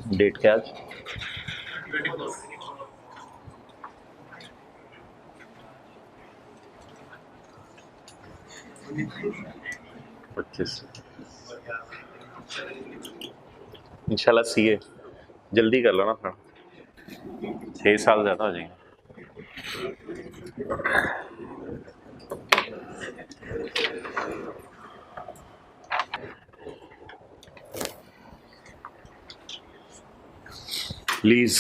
Date क्या आज? 25। इंशाल्लाह सीए जल्दी कर लो ना थोड़ा, 6 साल ज़्यादा हो जाएंगे। प्लीज़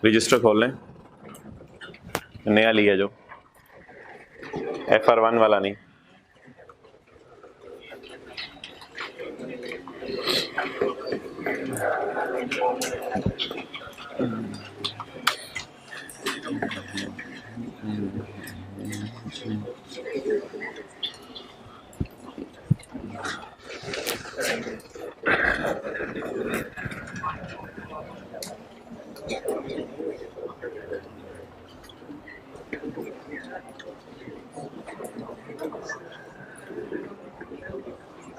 रजिस्टर खोल लें, नया लिया जो FR1 वाला नहीं।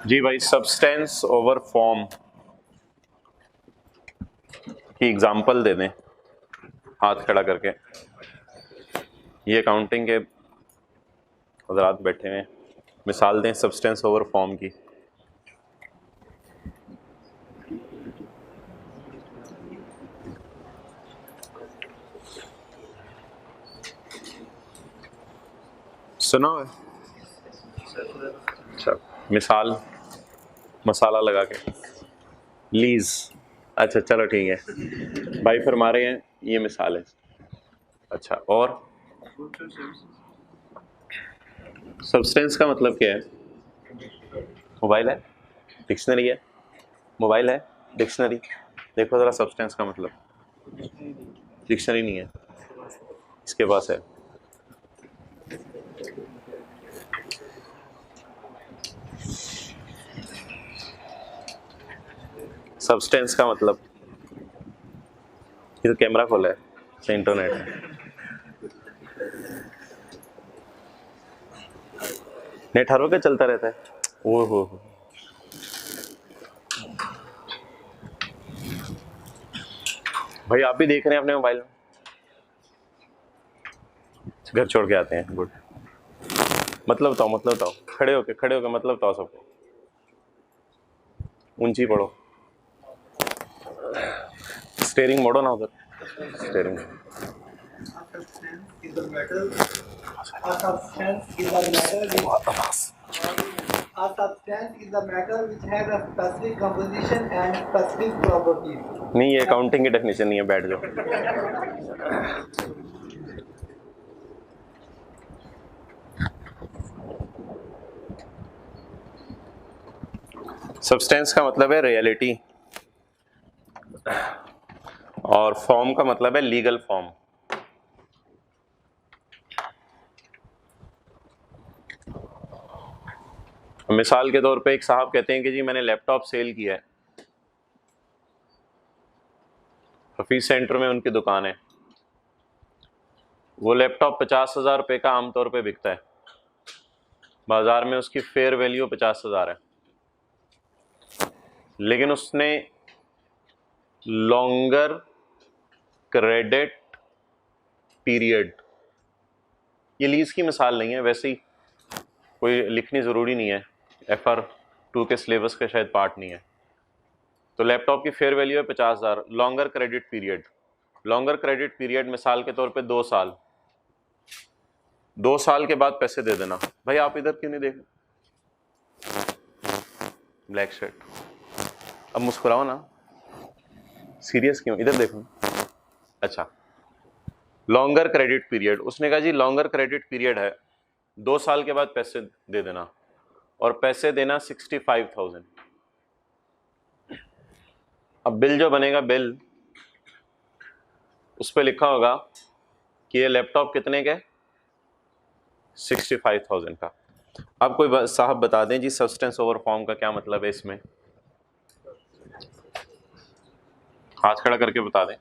जी भाई, सब्सटेंस ओवर फॉर्म की एग्जांपल दे दें हाथ खड़ा करके। ये अकाउंटिंग के हजरात बैठे हैं, मिसाल दें सब्सटेंस ओवर फॉर्म की। सुना है? अच्छा, मिसाल मसाला लगा के लीज। अच्छा चलो ठीक है भाई, फरमा रहे हैं ये मिसाल है। अच्छा, और सब्सटेंस का मतलब क्या है? मोबाइल है, डिक्शनरी है। मोबाइल है, डिक्शनरी। देखो जरा सब्सटेंस का मतलब, डिक्शनरी नहीं है, इसके पास है। सब्सटेंस का मतलब, ये तो कैमरा खोला है, तो इंटरनेट है। नेट हर वक्त चलता रहता है। ओ हो, भाई आप भी देख रहे हैं अपने मोबाइल में? घर छोड़ के आते हैं, गुड। मतलब बताओ खड़े होके मतलब बताओ सबको, ऊंची पढ़ो। स्टेयरिंग मोड़ो ना उधर, steering. A substance is a matter which has a specific composition and specific properties. नहीं, ये अकाउंटिंग की डेफिनेशन नहीं है, बैठ जाओ। सब्सटेंस का मतलब है रियलिटी, और फॉर्म का मतलब है लीगल फॉर्म। मिसाल के तौर पे एक साहब कहते हैं कि जी मैंने लैपटॉप सेल किया है, हफीज सेंटर में उनकी दुकान है। वो लैपटॉप 50,000 रुपये का आमतौर पे बिकता है, बाजार में उसकी फेयर वैल्यू 50,000 है। लेकिन उसने लॉन्गर क्रेडिट पीरियड, ये लीज की मिसाल नहीं है, वैसे ही कोई लिखनी ज़रूरी नहीं है, FR2 के सिलेबस का शायद पार्ट नहीं है। तो लैपटॉप की फेयर वैल्यू है 50,000, longer credit period. Longer credit period मिसाल के तौर पे 2 साल, 2 साल के बाद पैसे दे देना। भाई आप इधर क्यों नहीं देख, ब्लैक शर्ट, अब मुस्कुराओ ना, सीरियस क्यों, इधर देखो। अच्छा, लॉन्गर क्रेडिट पीरियड, उसने कहा जी लॉन्गर क्रेडिट पीरियड है, 2 साल के बाद पैसे दे देना, और पैसे देना 65,000। अब बिल जो बनेगा, बिल उस पर लिखा होगा कि ये लैपटॉप कितने के, 65,000 का। अब कोई साहब बता दें जी सब्सटेंस ओवर फॉर्म का क्या मतलब है इसमें, हाथ खड़ा करके बता दें।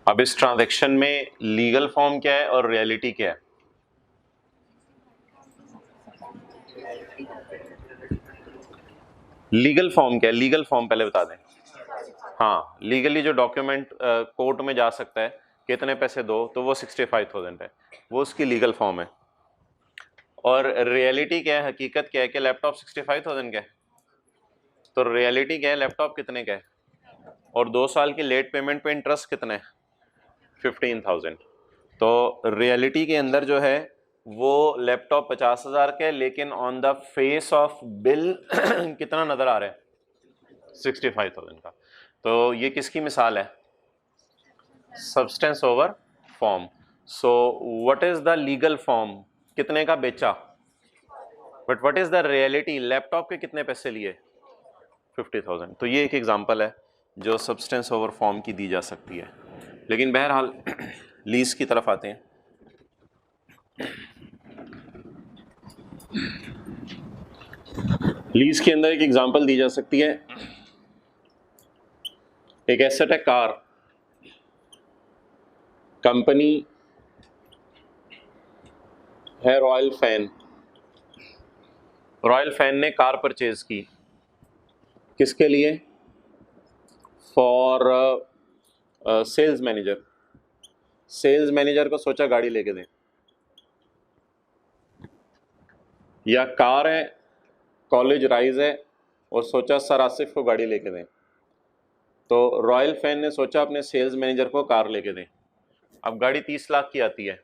अब इस ट्रांजैक्शन में लीगल फॉर्म क्या है और रियलिटी क्या है? लीगल फॉर्म क्या है? लीगल फॉर्म पहले बता दें। हाँ, लीगली जो डॉक्यूमेंट कोर्ट में जा सकता है, कितने पैसे दो, तो वो 65,000 है, वो उसकी लीगल फॉर्म है। और रियलिटी क्या है, हकीकत क्या है कि लैपटॉप 65,000 का है, तो रियलिटी क्या है, लैपटॉप कितने का है, और 2 साल की लेट पेमेंट पे इंटरेस्ट कितना है, 15,000। तो रियलिटी के अंदर जो है वो लैपटॉप 50,000 का है, लेकिन on the face of bill कितना नजर आ रहा है, 65,000 का। तो ये किसकी मिसाल है, substance over form. So what is the legal form, कितने का बेचा, but what is the reality, laptop के कितने पैसे लिए, 50,000। तो ये एक एग्जांपल है जो सब्सटेंस ओवर फॉर्म की दी जा सकती है। लेकिन बहरहाल लीज की तरफ आते हैं। लीज के अंदर एक एग्जांपल दी जा सकती है, एक एसेट है कार, कंपनी है रॉयल फैन, रॉयल फैन ने कार परचेज की, किसके लिए, for sales manager. Sales manager को सोचा गाड़ी लेके दें, या कार है, कॉलेज राइज है, और सोचा सर आसिफ को गाड़ी लेके दें। तो रॉयल फैन ने सोचा अपने सेल्स मैनेजर को कार लेके दें। अब गाड़ी 30 लाख की आती है,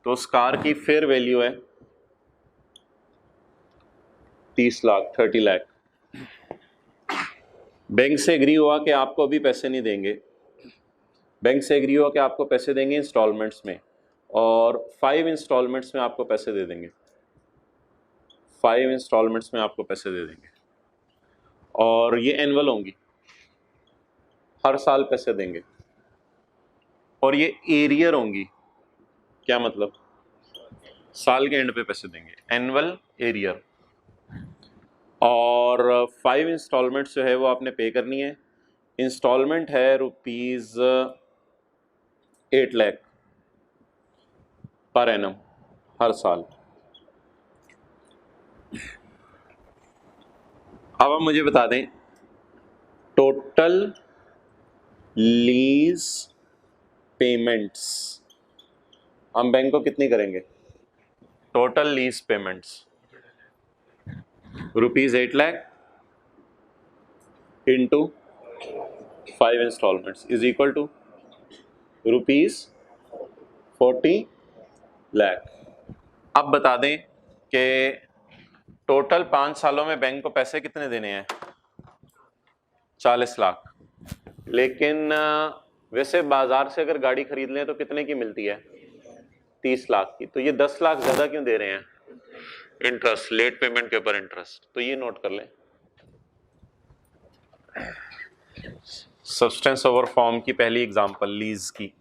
तो उस कार की फेयर वैल्यू है 30 लाख, 30 लाख। बैंक से एग्री हुआ कि आपको अभी पैसे नहीं देंगे, बैंक से एग्री हुआ कि आपको पैसे देंगे इंस्टॉलमेंट्स में, और 5 इंस्टॉलमेंट्स में आपको पैसे दे देंगे, 5 इंस्टॉलमेंट्स में आपको पैसे दे देंगे, और ये एनुअल होंगी, हर साल पैसे देंगे, और ये एरियर होंगी। क्या मतलब, साल के एंड पे पैसे देंगे, एनुअल एरियर। और 5 इंस्टॉलमेंट्स जो है वो आपने पे करनी है। इंस्टॉलमेंट है रुपीज 8 लाख पर एनम, हर साल। अब आप मुझे बता दें टोटल लीज पेमेंट्स हम बैंक को कितनी करेंगे, total lease payments rupees 8 lakh into 5 installments is equal to rupees 40 lakh. अब बता दें कि टोटल 5 सालों में बैंक को पैसे कितने देने हैं, 40 लाख। लेकिन वैसे बाजार से अगर गाड़ी खरीद लें तो कितने की मिलती है, 30 लाख की। तो ये 10 लाख ज्यादा क्यों दे रहे हैं, इंटरेस्ट, लेट पेमेंट के ऊपर इंटरेस्ट। तो ये नोट कर लें, सब्सटेंस ओवर फॉर्म की पहली एग्जांपल लीज की।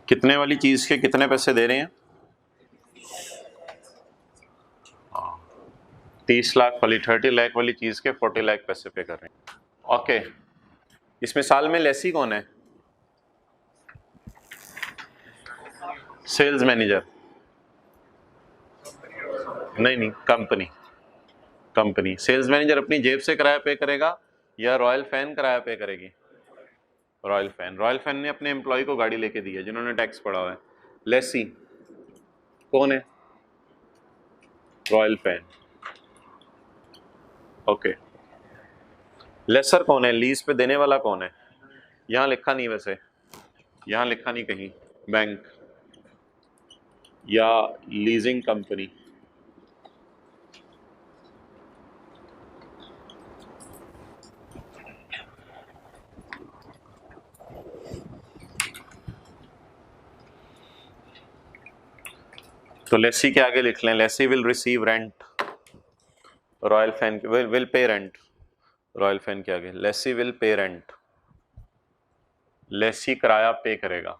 कितने वाली चीज के कितने पैसे दे रहे हैं, 30 लाख वाली 30 लाख वाली चीज के 40 लाख पैसे पे कर रहे हैं। ओके, इस मिसाल में लेसी कौन है? Sales manager? नहीं, कंपनी। सेल्स मैनेजर अपनी जेब से किराया पे करेगा या रॉयल फैन किराया पे करेगी? रॉयल फैन ने अपने एम्प्लॉय को गाड़ी लेके दी है जिन्होंने टैक्स पड़ा हुआ है। लेसी कौन है? Royal fan. ओके, लेसर कौन है? लीज पे देने वाला कौन है? यहां लिखा नहीं, वैसे यहां लिखा नहीं कहीं। बैंक या लीजिंग कंपनी। तो लेसी के आगे लिख लें, lessee will receive rent, Royal fan will pay rent. Royal Fan के आगे lessee will pay rent, lessee किराया पे करेगा।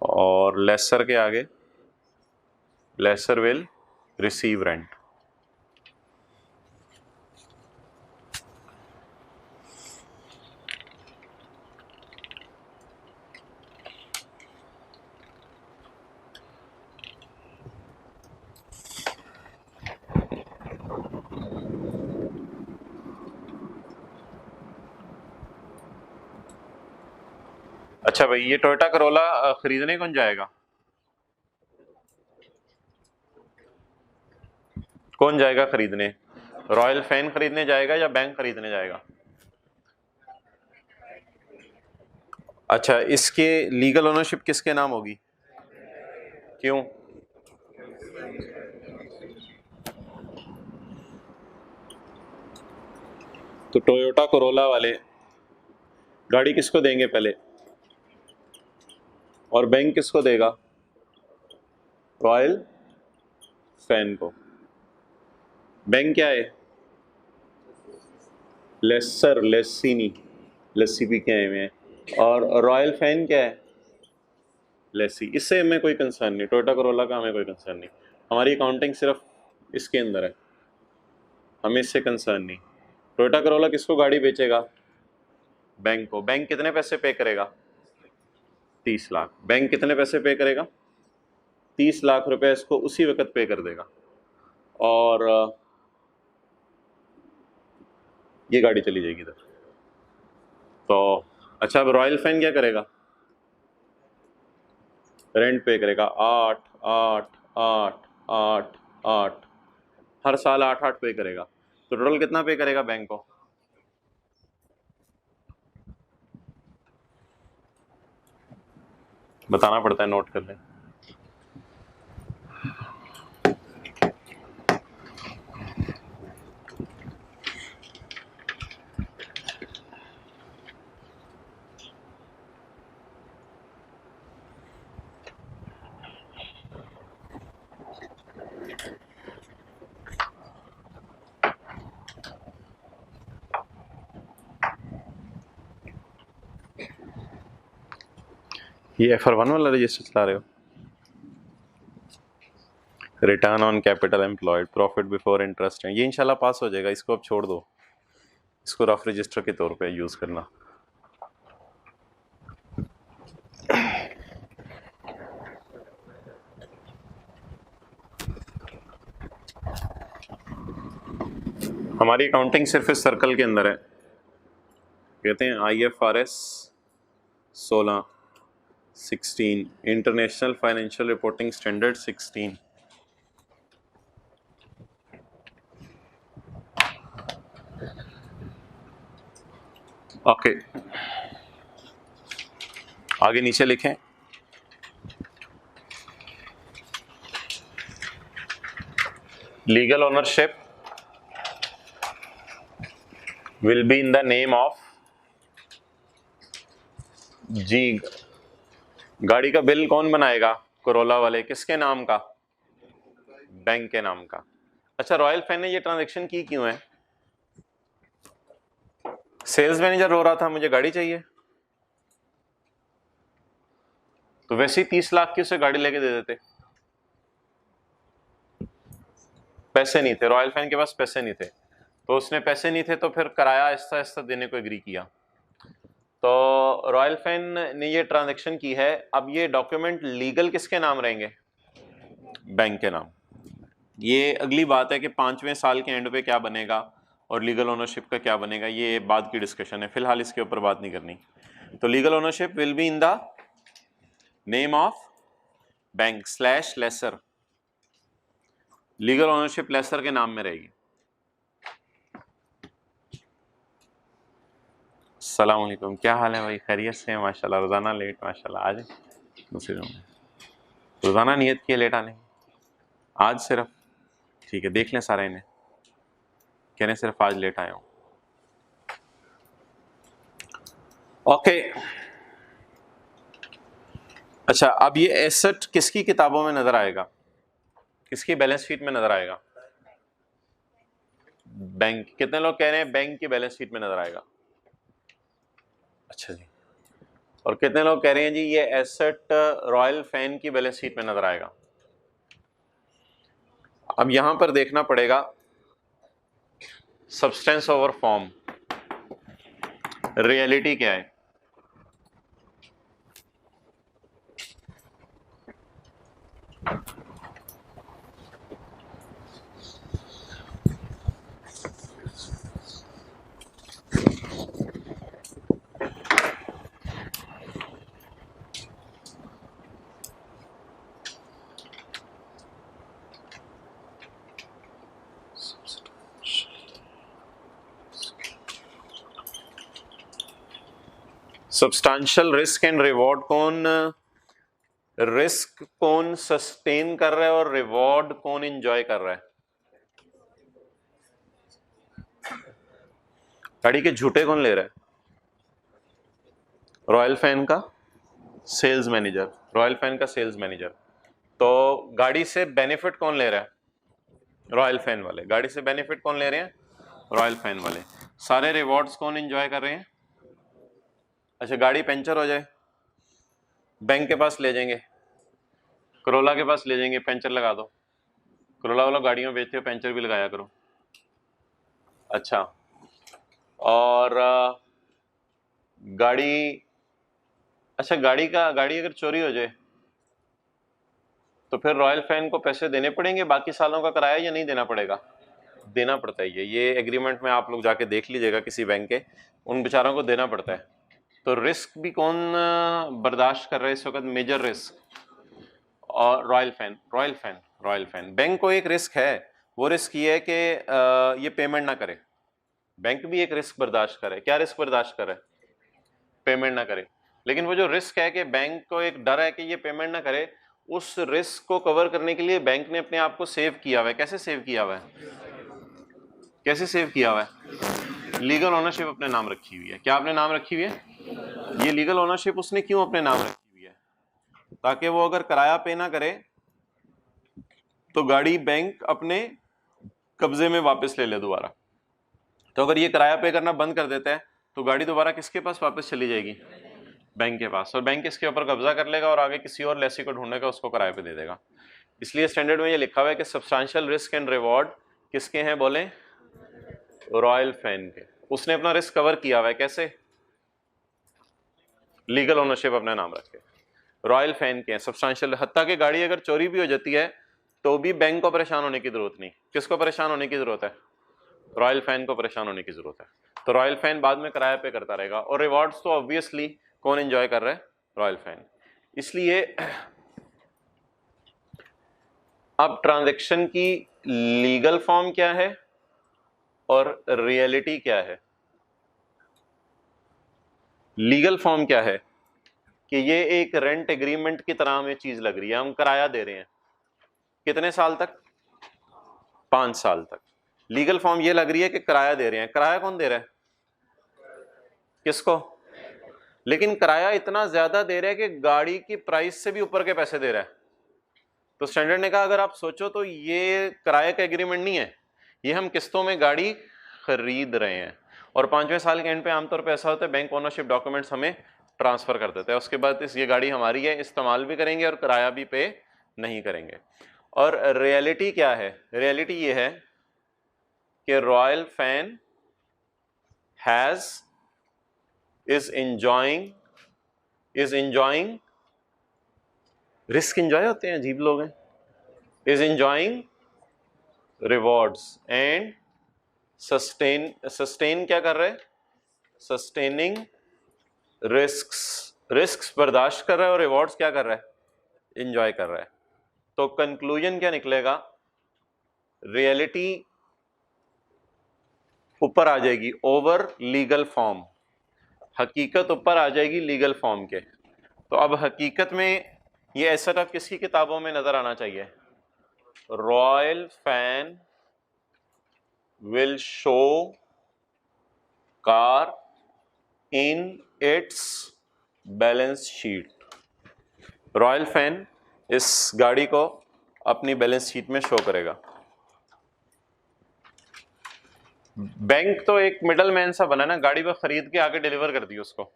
और लेसर के आगे लेसर विल रिसीव रेंट। अच्छा भाई, ये टोयोटा करोला खरीदने कौन जाएगा? कौन जाएगा खरीदने? रॉयल फैन खरीदने जाएगा या बैंक खरीदने जाएगा? अच्छा, इसके लीगल ओनरशिप किसके नाम होगी? क्यों? तो टोयोटा करोला वाले गाड़ी किसको देंगे पहले, और बैंक किसको देगा? रॉयल फैन को। बैंक क्या है? लेसर, लेसी नहीं, लस्सी पी के आए हुए हैं। और रॉयल फैन क्या है? लेसी। इससे हमें कोई कंसर्न नहीं, टोयोटा करोला का हमें कोई कंसर्न नहीं। हमारी अकाउंटिंग सिर्फ इसके अंदर है, हमें इससे कंसर्न नहीं। टोयोटा करोला किसको गाड़ी बेचेगा? बैंक को। बैंक कितने पैसे पे करेगा? 30 लाख। बैंक कितने पैसे पे करेगा? 30 लाख रुपए इसको उसी वक्त पे कर देगा, और ये गाड़ी चली जाएगी इधर। तो अच्छा, अब रॉयल फैन क्या करेगा? रेंट पे करेगा। 8 8 8 8 8, हर साल 8 8 पे करेगा। तो टोटल कितना पे करेगा बैंक को? बताना पड़ता है, नोट कर लें। ये FR1 वाला रजिस्टर चला रहे हो? Return on capital employed, profit before interest है, ये इंशाल्लाह पास हो जाएगा। इसको अब छोड़ दो, इसको रफ रजिस्टर के तौर पे यूज करना। हमारी अकाउंटिंग सिर्फ इस सर्कल के अंदर है, कहते हैं IFRS 16, 16, international financial reporting standard 16। Okay, आगे नीचे लिखें, legal ownership will be in the name of जी। गाड़ी का बिल कौन बनाएगा? कोरोला वाले। किसके नाम का? बैंक के नाम का। अच्छा, रॉयल फैन ने ये ट्रांजैक्शन की क्यों है? सेल्स मैनेजर रो रहा था मुझे गाड़ी चाहिए, तो वैसे ही 30 लाख की उसे गाड़ी लेके दे देते। पैसे नहीं थे, रॉयल फैन के पास पैसे नहीं थे, तो उसने पैसे नहीं थे तो फिर किराया आहिस्ता आहिस्ता देने को एग्री किया। तो रॉयल फैन ने ये ट्रांजैक्शन की है। अब ये डॉक्यूमेंट लीगल किसके नाम रहेंगे? बैंक के नाम। ये अगली बात है कि 5वें साल के एंड पे क्या बनेगा और लीगल ओनरशिप का क्या बनेगा, ये बाद की डिस्कशन है, फिलहाल इसके ऊपर बात नहीं करनी। तो legal ownership will be in the name of bank slash lessor, legal ownership lessor के नाम में रहेगी। अस्सलाम वालेकुम, क्या हाल है भाई? खैरियत से? माशाल्लाह, रोजाना लेट, माशाल्लाह। आज दूसरे रूम में रोजाना नियत किए लेट आने, आज सिर्फ? ठीक है, देख लें सारा इन्हें, कह रहे सिर्फ आज लेट आया हूं। ओके, अच्छा, अब ये एसेट किसकी किताबों में नजर आएगा, किसकी बैलेंस शीट में नजर आएगा? बैंक। कितने लोग कह रहे हैं बैंक की बैलेंस शीट में नजर आएगा? अच्छा जी। और कितने लोग कह रहे हैं जी ये एसेट रॉयल फैन की बैलेंस शीट में नजर आएगा? अब यहां पर देखना पड़ेगा सब्सटेंस ओवर फॉर्म, रियलिटी क्या है। सब्सटेंशियल रिस्क एंड रिवॉर्ड कौन, रिस्क कौन सस्टेन कर रहा है और रिवॉर्ड कौन एंजॉय कर रहा है? गाड़ी के झूठे कौन ले रहा है? रॉयल फैन का सेल्स मैनेजर, रॉयल फैन का सेल्स मैनेजर। तो गाड़ी से बेनिफिट कौन ले रहा है? रॉयल फैन वाले। गाड़ी से बेनिफिट कौन ले रहे हैं? रॉयल फैन वाले। सारे रिवॉर्ड्स कौन एंजॉय कर रहे हैं? अच्छा, गाड़ी पंचर हो जाए, बैंक के पास ले जाएंगे, करोला के पास ले जाएंगे, पंचर लगा दो। करोला वाला गाड़ियों बेचते हो, पंचर भी लगाया करो। अच्छा, और गाड़ी, अच्छा गाड़ी अगर चोरी हो जाए तो फिर रॉयल फैन को पैसे देने पड़ेंगे बाकी सालों का किराया, या नहीं देना पड़ेगा? देना पड़ता है। ये एग्रीमेंट में आप लोग जाके देख लीजिएगा किसी बैंक के, उन बेचारों को देना पड़ता है। तो रिस्क भी कौन बर्दाश्त कर रहा है इस वक्त? मेजर रिस्क और रॉयल फैन। बैंक को एक रिस्क है, वो रिस्क ये है कि ये पेमेंट ना करे। बैंक भी एक रिस्क बर्दाश्त करे। क्या रिस्क बर्दाश्त करे? पेमेंट ना करे। लेकिन वो जो रिस्क है कि बैंक को एक डर है कि ये पेमेंट ना करे, उस रिस्क को कवर करने के लिए बैंक ने अपने आप को सेव किया हुआ है। कैसे सेव किया हुआ है? कैसे सेव किया हुआ है? लीगल ओनरशिप अपने नाम रखी हुई है। क्या अपने नाम रखी हुई है? ये लीगल ओनरशिप उसने क्यों अपने नाम रखी हुई है? ताकि वो अगर किराया पे ना करे तो गाड़ी बैंक अपने कब्जे में वापस ले ले दोबारा। तो अगर ये किराया पे करना बंद कर देता है तो गाड़ी दोबारा किसके पास वापस चली जाएगी? बैंक के पास। और बैंक इसके ऊपर कब्जा कर लेगा और आगे किसी और लेसी को ढूंढेगा, उसको किराए पे दे देगा। इसलिए स्टैंडर्ड में ये लिखा हुआ है कि सब्सटेंशियल रिस्क एंड रिवॉर्ड किसके हैं? बोले रॉयल फैन के। उसने अपना रिस्क कवर किया हुआ है। कैसे? लीगल ओनरशिप अपने नाम रख के। रॉयल फैन के हैं सब्सटेंशियल। हत्ता कि गाड़ी अगर चोरी भी हो जाती है तो भी बैंक को परेशान होने की जरूरत नहीं। किसको परेशान होने की जरूरत है? रॉयल फैन को परेशान होने की जरूरत है। तो रॉयल फैन बाद में किराए पे करता रहेगा। और रिवॉर्ड्स तो ऑब्वियसली कौन एंजॉय कर रहा है? Royal fan. इसलिए अब ट्रांजैक्शन की लीगल फॉर्म क्या है और रियलिटी क्या है? लीगल फॉर्म क्या है कि ये एक रेंट एग्रीमेंट की तरह हमें चीज लग रही है, हम किराया दे रहे हैं। कितने साल तक? 5 साल तक। लीगल फॉर्म ये लग रही है कि किराया दे रहे हैं। किराया कौन दे रहा है? किसको? लेकिन किराया इतना ज्यादा दे रहा है कि गाड़ी की प्राइस से भी ऊपर के पैसे दे रहा है। तो स्टैंडर्ड ने कहा अगर आप सोचो तो ये किराए का एग्रीमेंट नहीं है, ये हम किस्तों में गाड़ी खरीद रहे हैं। और 5वें साल के एंड पे आमतौर पे ऐसा होता है बैंक ओनरशिप डॉक्यूमेंट्स हमें ट्रांसफर कर देते हैं। उसके बाद ये गाड़ी हमारी है, इस्तेमाल भी करेंगे और किराया भी पे नहीं करेंगे। और रियलिटी क्या है? रियलिटी ये है कि royal fan is enjoying risk enjoy होते हैं, अजीब लोग हैं, is enjoying rewards and sustain क्या कर रहे हैं? सस्टेनिंग रिस्क्स बर्दाश्त कर रहा है और रिवॉर्ड्स क्या कर रहा है? एंजॉय कर रहा है। तो कंक्लूजन क्या निकलेगा? रियलिटी ऊपर आ जाएगी ओवर लीगल फॉर्म, हकीकत ऊपर आ जाएगी लीगल फॉर्म के। तो अब हकीकत में ये ऐसा टफ किसकी किताबों में नजर आना चाहिए? Royal fan will show car in its balance sheet. Royal fan इस गाड़ी को अपनी बैलेंस शीट में शो करेगा। बैंक तो एक मिडल मैन सा बना ना, गाड़ी को खरीद के आगे डिलीवर कर दी उसको।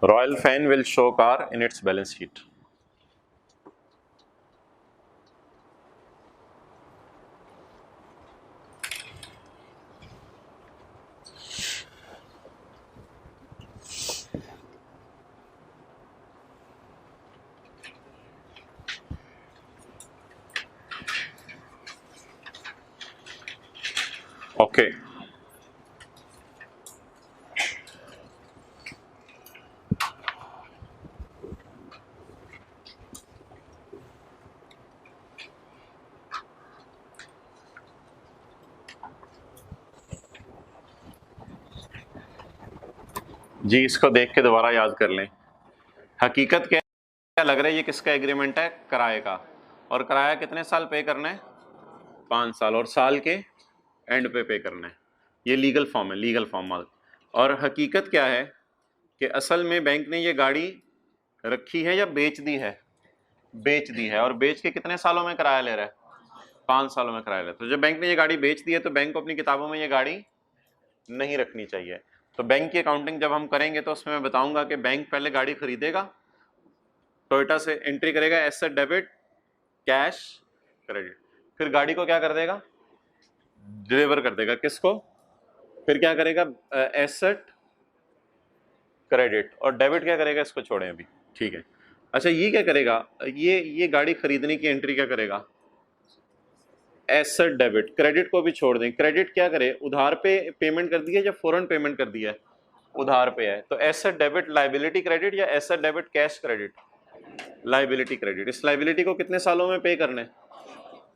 Royal fan will show car in its balance sheet. Okay ji, इसको देख के दोबारा याद कर लें। हकीकत क्या लग रहा है? ये किसका एग्रीमेंट है? किराए का। और किराया कितने साल पे करना है? 5 साल, और साल के एंड पे करना है। ये लीगल फॉर्म है, लीगल फॉर्म माल। और हकीकत क्या है कि असल में बैंक ने ये गाड़ी रखी है या बेच दी है? बेच दी है। और बेच के कितने सालों में किराया ले रहा है? 5 सालों में किराया ले रहा है। तो जब बैंक ने ये गाड़ी बेच दी है तो बैंक को अपनी किताबों में ये गाड़ी नहीं रखनी चाहिए। तो बैंक की अकाउंटिंग जब हम करेंगे तो उसमें मैं बताऊंगा कि बैंक पहले गाड़ी खरीदेगा, टोयोटा से एंट्री करेगा, एसेट डेबिट, कैश क्रेडिट, फिर गाड़ी को क्या कर देगा? डिलीवर कर देगा। किसको? फिर क्या करेगा? एसेट क्रेडिट, और डेबिट क्या करेगा? इसको छोड़ें अभी, ठीक है। अच्छा, ये क्या करेगा? ये गाड़ी खरीदने की एंट्री क्या करेगा? Asset debit. क्रेडिट को भी छोड़ दें। क्रेडिट क्या करे? उधार पे पेमेंट कर दी है या फौरन पेमेंट कर दिया है? उधार पे है। तो एसेट डेबिट लायबिलिटी क्रेडिट या asset debit cash credit? Liability credit. इस लायबिलिटी को कितने सालों में पे करना है?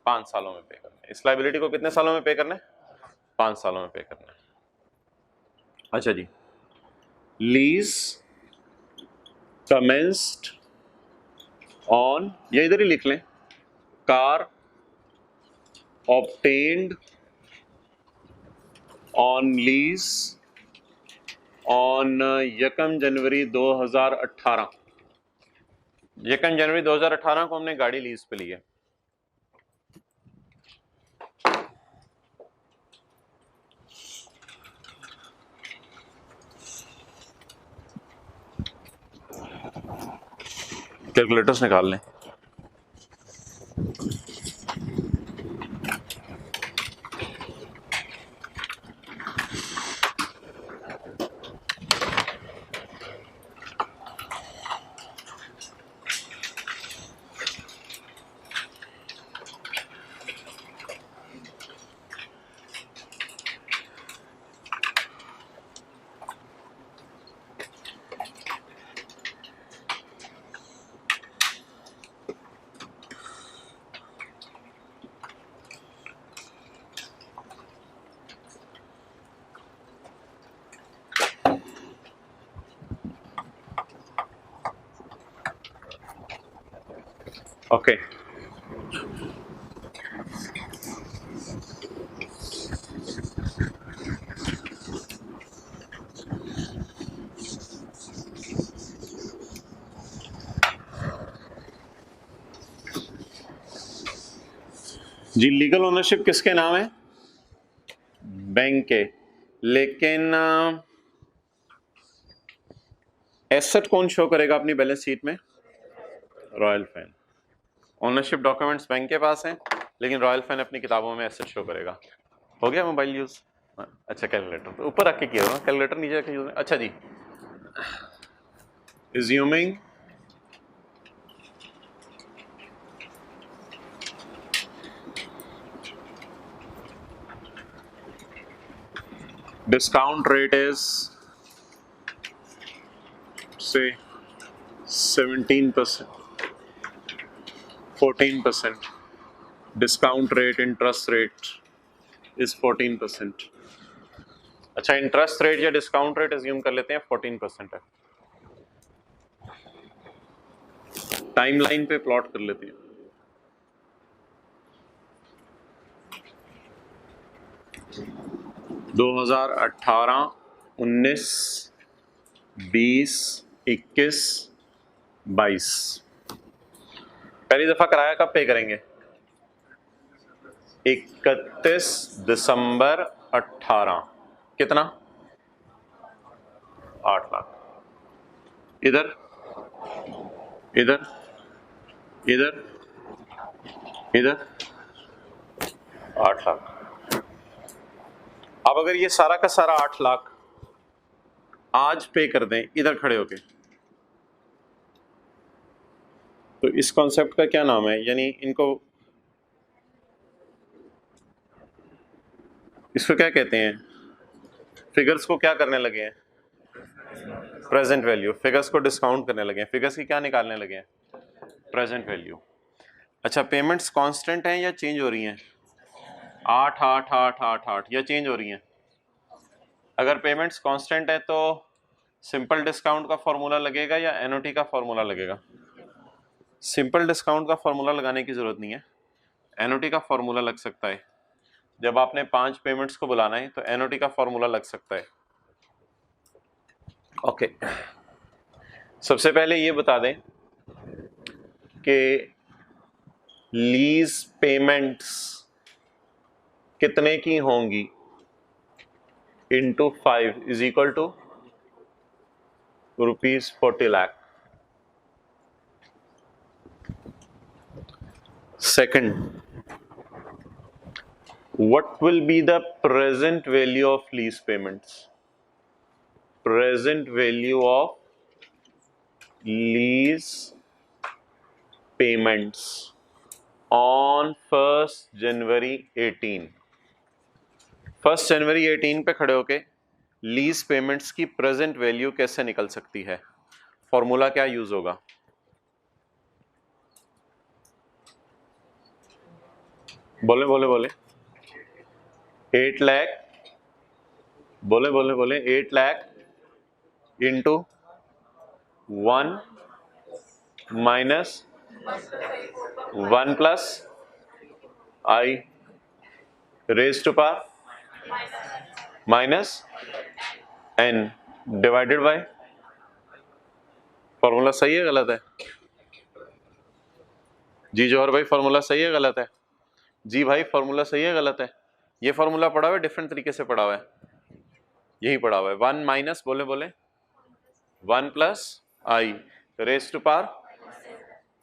5 सालों में पे करना है। इस लायबिलिटी को कितने सालों में पे करना है? 5 सालों में पे करना है। अच्छा जी, लीज कमेंस्ड ऑन, ये इधर ही लिख लें, car obtained on lease on 1 जनवरी 2018। 1 जनवरी 2018 को हमने गाड़ी लीज पे ली है। कैलकुलेटर्स निकाल लें। ओके, जी लीगल ओनरशिप किसके नाम है? बैंक के। लेकिन एसेट कौन शो करेगा अपनी बैलेंस शीट में? Royal fan. Ownership documents bank के पास हैं, लेकिन रॉयल फैन अपनी किताबों में एसेट शो करेगा। हो गया मोबाइल यूज? अच्छा, कैलकुलेटर तो ऊपर रख के किया होगा, कैलकुलेटर नीचे रख के यूज। अच्छा जी, assuming discount rate is say 17%, 14%. Discount rate, interest rate is 14%. अच्छा, इंटरेस्ट रेट या डिस्काउंट रेट अज्यूम कर लेते हैं 14% है। टाइमलाइन पे प्लॉट कर लेते हैं। दो 2018, 19, 20, 21, 22 पहली दफा कराया, कब पे करेंगे? 31 दिसंबर 18। कितना? 8 लाख। इधर इधर इधर इधर 8 लाख। अब अगर ये सारा का सारा 8 लाख आज पे कर दें इधर खड़े होके, तो इस कॉन्सेप्ट का क्या नाम है? यानी इसको क्या कहते हैं? फिगर्स को क्या करने लगे हैं? Present value. फिगर्स को डिस्काउंट करने लगे हैं। फिगर्स की क्या निकालने लगे हैं? Present value. अच्छा, पेमेंट्स कांस्टेंट हैं या चेंज हो रही हैं? 8 8 8 8 8 या चेंज हो रही हैं? अगर पेमेंट्स कांस्टेंट है तो सिंपल डिस्काउंट का फॉर्मूला लगेगा या एनओटी का फॉर्मूला लगेगा? सिंपल डिस्काउंट का फॉर्मूला लगाने की जरूरत नहीं है, एनओटी का फॉर्मूला लग सकता है। जब आपने 5 पेमेंट्स को बुलाना है तो एनओटी का फॉर्मूला लग सकता है। ओके, सबसे पहले ये बता दें कि लीज पेमेंट्स कितने की होंगी into 5 is equal to ₹40 lakh. Second, what will be the present value of lease payments? Present value of lease payments on 1st January 18। 1st जनवरी 18 पे खड़े होके लीज पेमेंट्स की प्रेजेंट वैल्यू कैसे निकल सकती है? फॉर्मूला क्या यूज होगा? बोले बोले बोले 8 लाख, बोले बोले बोले 8 lakh into 1 minus 1 plus I raise to power minus N divided by. Formula सही है गलत है? जी जौहर भाई, फॉर्मूला सही है गलत है? जी भाई, फॉर्मूला सही है गलत है? ये फॉर्मूला पढ़ा हुआ है, डिफरेंट तरीके से पढ़ा हुआ है, यही पढ़ा हुआ है। 1 माइनस बोले बोले 1 plus I raise to power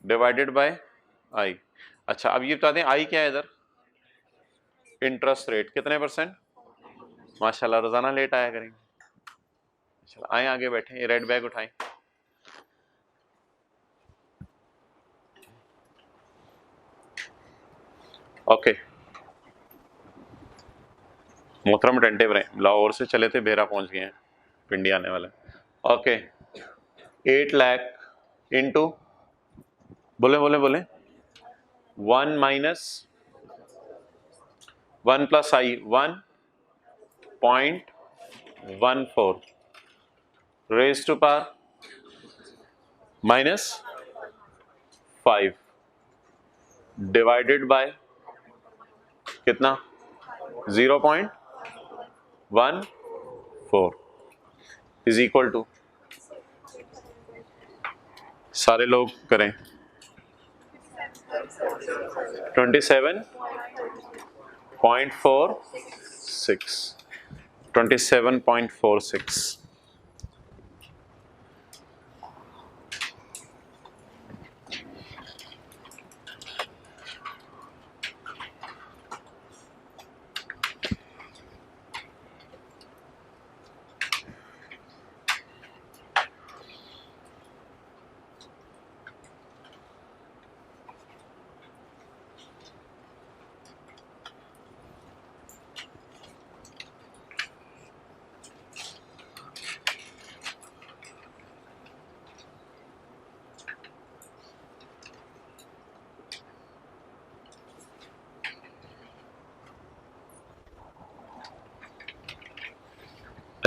divided by i. अच्छा, अब ये बता दें आई क्या है इधर? इंटरेस्ट रेट कितने %? माशाल्लाह, रोजाना लेट आया करेंगे। चलो आए आगे बैठे, ये रेड बैग उठाएं। ओके, मोहतरम अटेंटिव रहे, लाहौर से चले थे, बेहरा पहुंच गए हैं, पिंडी आने वाले। ओके, 8 लाख इंटू बोले बोले बोले 1 minus 1 plus I 1.14 raise to power minus 5 divided by कितना? 0.14 इज इक्वल टू, सारे लोग करें, 27.46 27.46।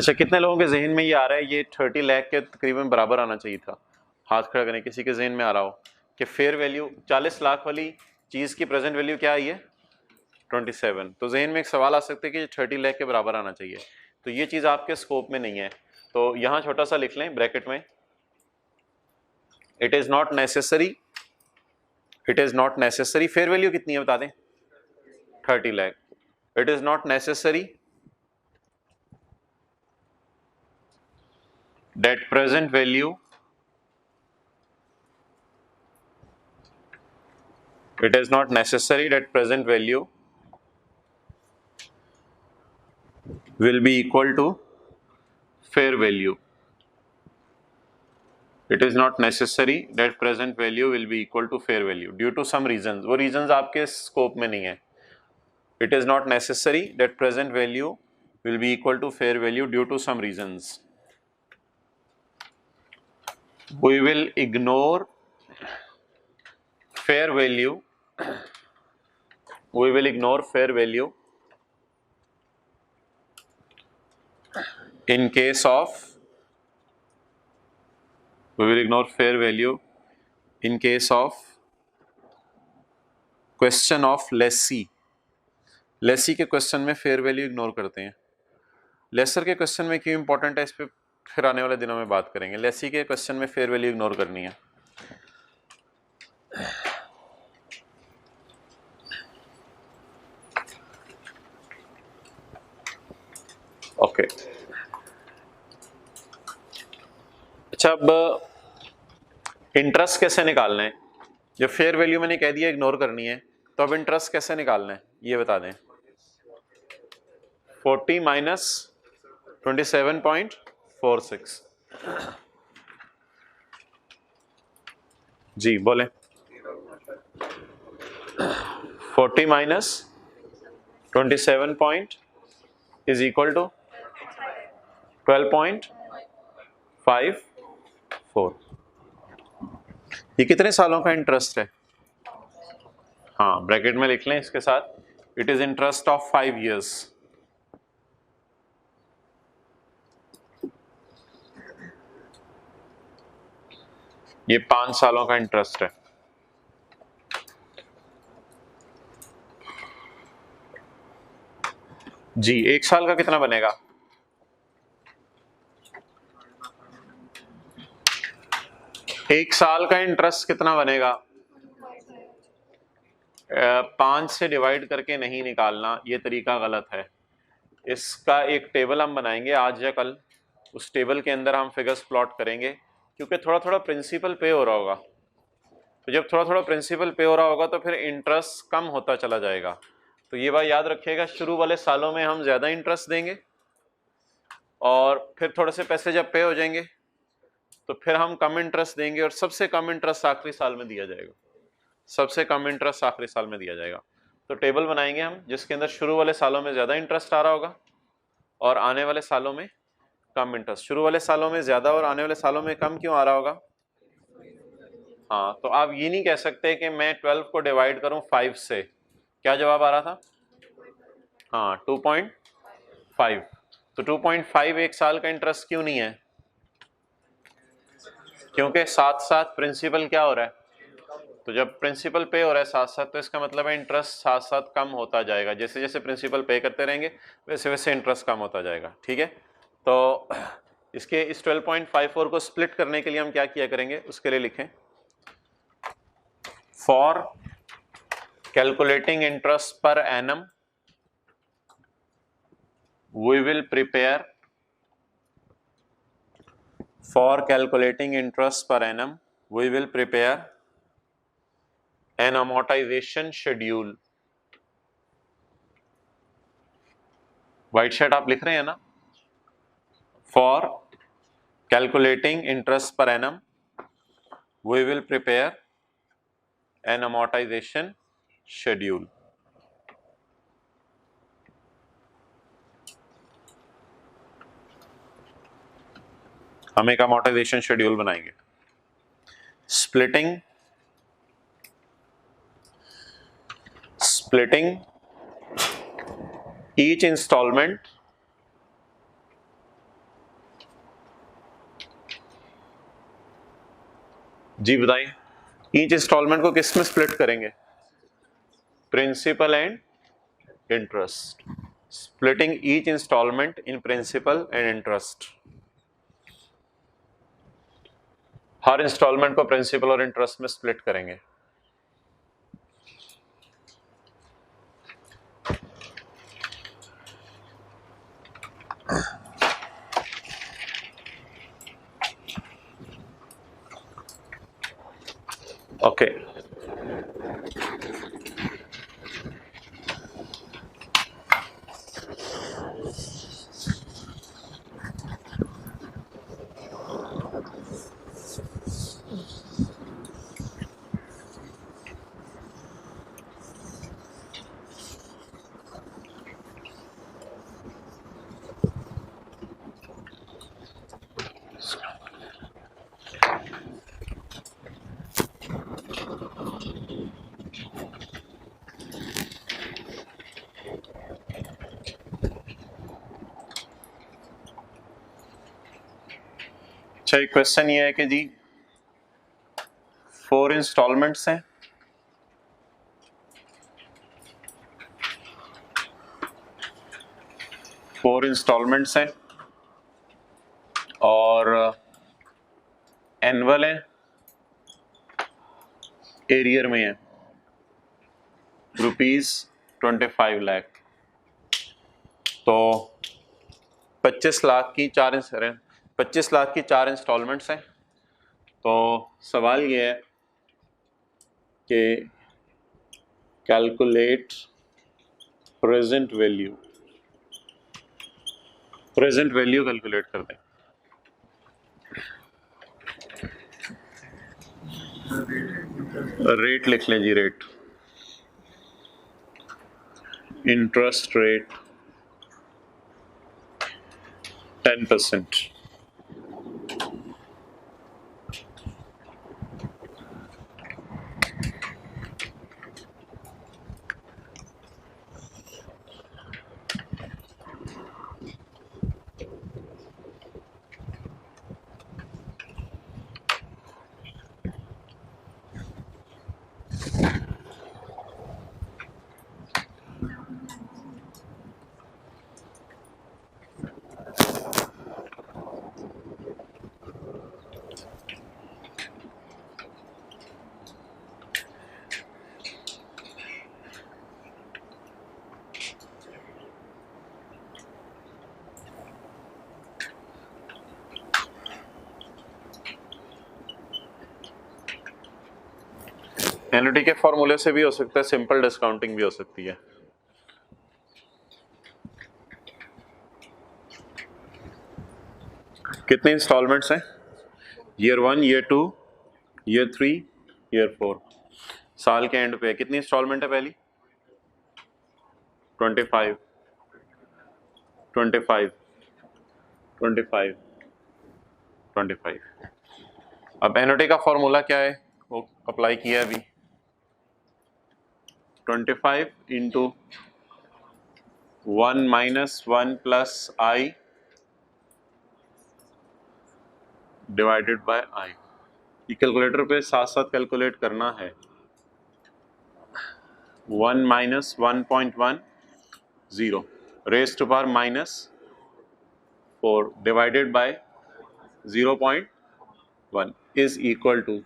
अच्छा, कितने लोगों के जहन में ये आ रहा है ये 30 लाख के तकरीबन बराबर आना चाहिए था? हाथ खड़ा करें किसी के जहन में आ रहा हो कि फेयर वैल्यू 40 लाख वाली चीज़ की प्रेजेंट वैल्यू क्या आई है 27। तो जहन में एक सवाल आ सकता है कि 30 लाख के बराबर आना चाहिए, तो ये चीज़ आपके स्कोप में नहीं है। तो यहाँ छोटा सा लिख लें ब्रैकेट में, it is not necessary, it is not necessary. Fair value कितनी है बता दें? 30 lakh. It is not necessary that present value it is not necessary that present value will be equal to fair value. It is not necessary that present value will be equal to fair value due to some reasons. वो reasons आपके scope में नहीं है. It is not necessary that present value will be equal to fair value due to some reasons. We will ignore fair value. We will ignore fair value in case of, we will ignore fair value in case of question of lessee. Lessee के question में fair value ignore करते हैं। Laser के question में क्यों important है इस पर फिर आने वाले दिनों में बात करेंगे। लेसी के क्वेश्चन में फेयर वैल्यू इग्नोर करनी है। ओके, अच्छा अब इंटरेस्ट कैसे निकालना है? जब फेयर वैल्यू मैंने कह दिया इग्नोर करनी है, तो अब इंटरेस्ट कैसे निकालना है ये बता दें। 40 माइनस 27.46। जी बोले। 40 minus 27 point is equal to 12.54। ये कितने सालों का इंटरेस्ट है? हाँ, ब्रैकेट में लिख लें इसके साथ, it is interest of 5 years। ये 5 सालों का इंटरेस्ट है। जी, 1 साल का कितना बनेगा? एक साल का इंटरेस्ट कितना बनेगा? 5 से डिवाइड करके नहीं निकालना, ये तरीका गलत है। इसका एक टेबल हम बनाएंगे आज या कल, उस टेबल के अंदर हम फिगर्स प्लॉट करेंगे, क्योंकि थोड़ा थोड़ा प्रिंसिपल पे हो रहा होगा। तो जब थोड़ा थोड़ा प्रिंसिपल पे हो रहा होगा तो फिर इंटरेस्ट कम होता चला जाएगा। तो ये बात याद रखिएगा, शुरू वाले सालों में हम ज़्यादा इंटरेस्ट देंगे और फिर थोड़े से पैसे जब पे हो जाएंगे तो फिर हम कम इंटरेस्ट देंगे, और सबसे कम इंटरेस्ट आखिरी साल में दिया जाएगा। सबसे कम इंटरेस्ट आखिरी साल में दिया जाएगा। तो टेबल बनाएंगे हम जिसके अंदर शुरू वाले सालों में ज़्यादा इंटरेस्ट आ रहा होगा और आने वाले सालों में कम इंटरेस्ट। शुरू वाले सालों में ज़्यादा और आने वाले सालों में कम क्यों आ रहा होगा? हाँ, तो आप ये नहीं कह सकते कि मैं 12 को डिवाइड करूं 5 से। क्या जवाब आ रहा था? हाँ, 2.5। तो 2.5 एक साल का इंटरेस्ट क्यों नहीं है? क्योंकि साथ साथ प्रिंसिपल क्या हो रहा है। तो जब प्रिंसिपल पे हो रहा है साथ साथ, तो इसका मतलब है इंटरेस्ट साथ साथ कम होता जाएगा। जैसे जैसे प्रिंसिपल पे करते रहेंगे वैसे वैसे इंटरेस्ट कम होता जाएगा। ठीक है, तो इसके इस 12.54 को स्प्लिट करने के लिए हम क्या किया करेंगे, उसके लिए लिखें, for calculating interest per annum we will prepare, for calculating interest per annum we will prepare an amortization schedule। White shirt आप लिख रहे हैं ना? for calculating interest per annum we will prepare an amortization schedule। हम एक amortization schedule बनाएंगे। splitting each installment जी बताएं, each instalment को किस में स्प्लिट करेंगे? Principal and interest. Splitting each installment in principal and interest. हर इंस्टॉलमेंट को प्रिंसिपल और इंटरेस्ट में स्प्लिट करेंगे। ओके अच्छा, एक क्वेश्चन ये है कि जी 4 इंस्टॉलमेंट्स हैं, और एनुअल है, एरियर में है ₹25 लाख। तो 25 लाख की 4 इंस्टॉलमेंट्स हैं। तो सवाल ये है कि कैलकुलेट प्रेजेंट वैल्यू कैलकुलेट कर दें। रेट लिख लें जी, रेट, इंटरेस्ट रेट 10%। एनुटी के फॉर्मूले से भी हो सकता है, सिंपल डिस्काउंटिंग भी हो सकती है। कितने इंस्टॉलमेंट्स हैं? Year 1, year 2, year 3, year 4। साल के एंड पे कितनी इंस्टॉलमेंट है पहली? 25, 25, 25, 25। अब एनुटी का फॉर्मूला क्या है, वो अप्लाई किया अभी। 25 into 1 minus 1 plus i divided by i. ये कैलकुलेटर पे साथ साथ कैलकुलेट करना है। 1 minus 1.10 raise to power minus 4 divided by 0.1 is equal to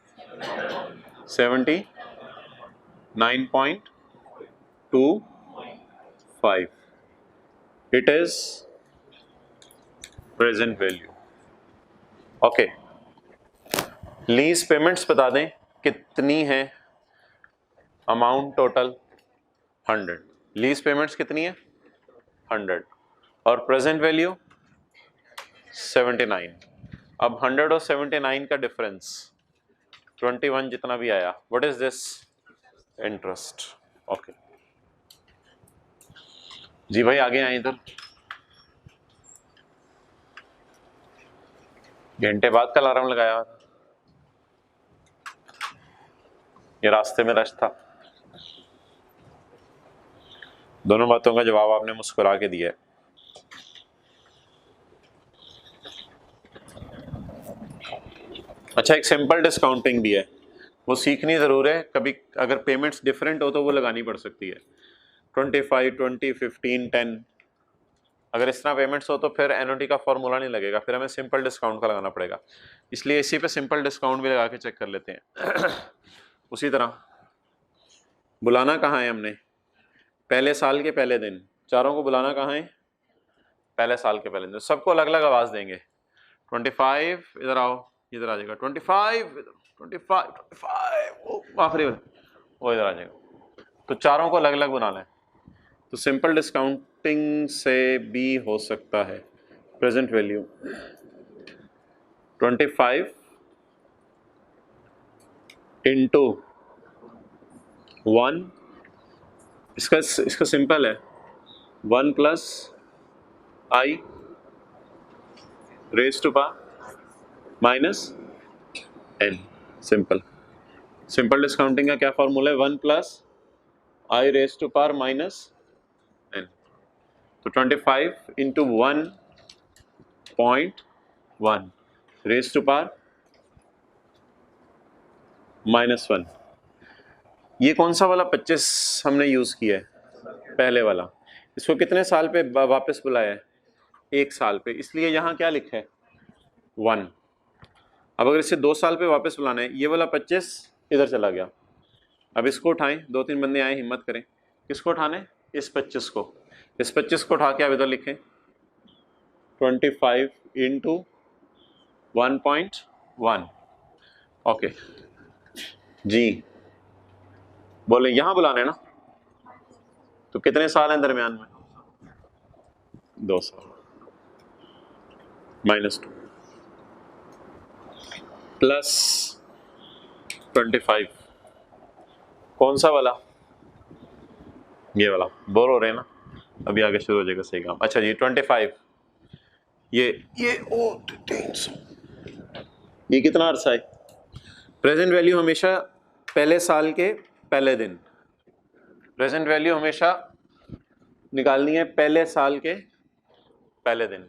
79.25। It is present value. Okay, lease payments बता दें कितनी है? Amount total 100। लीज पेमेंट्स कितनी है? 100। और प्रेजेंट वैल्यू 79। अब 100 और 79 का डिफरेंस 21 जितना भी आया, what is this? Interest. Okay ji भाई, आगे आए इधर। घंटे बाद का अलार्म लगाया था, ये रास्ते में रश था। दोनों बातों का जवाब आपने मुस्कुरा के दिया है। अच्छा, एक सिंपल डिस्काउंटिंग भी है, वो सीखनी ज़रूर है। कभी अगर पेमेंट्स डिफरेंट हो तो वो लगानी पड़ सकती है। 25, 20, 15, 10, अगर इस तरह पेमेंट्स हो तो फिर एनओटी का फॉर्मूला नहीं लगेगा, फिर हमें सिंपल डिस्काउंट का लगाना पड़ेगा। इसलिए इसी पे सिंपल डिस्काउंट भी लगा के चेक कर लेते हैं। उसी तरह बुलाना कहाँ है हमने, पहले साल के पहले दिन, चारों को बुलाना कहाँ है, पहले साल के पहले दिन। सबको अलग अलग आवाज़ देंगे। 25 इधर आओ, इधर आ जाएगा 25, 25, 25 वो आखिरी वो इधर आ जाएगा। तो चारों को अलग अलग बुलाना है। तो सिंपल डिस्काउंटिंग से भी हो सकता है प्रेजेंट वैल्यू 25 इंटू 1, इसका सिंपल है 1 plus I raise to power minus N. Simple discounting का क्या फॉर्मूला है, 1 plus I raise to power minus N. तो 25 इंटू 1.1 रेज टू पावर -1। ये कौन सा वाला 25 हमने यूज किया है, पहले वाला। इसको कितने साल पे वापस बुलाया है, 1 साल पे, इसलिए यहाँ क्या लिखा है 1। अब अगर इसे 2 साल पे वापस बुलाना है, ये वाला 25 इधर चला गया। अब इसको उठाएं, 2-3 बंदे आए, हिम्मत करें। किसको उठाना है, इस 25 को। इस 25 को उठा के आप इधर लिखें 25 इंटू 1.1। ओके जी, बोले यहाँ बुलाना है ना, तो कितने साल हैं दरमियान में, 2 साल। -2 प्लस 25, कौन सा वाला, ये वाला। बोर हो रहे हैं ना, अभी आगे शुरू हो जाएगा सही काम। अच्छा जी 25, ये ओ 300, ये कितना अर्सा है। प्रेजेंट वैल्यू हमेशा पहले साल के पहले दिन, प्रेजेंट वैल्यू हमेशा निकालनी है पहले साल के पहले दिन।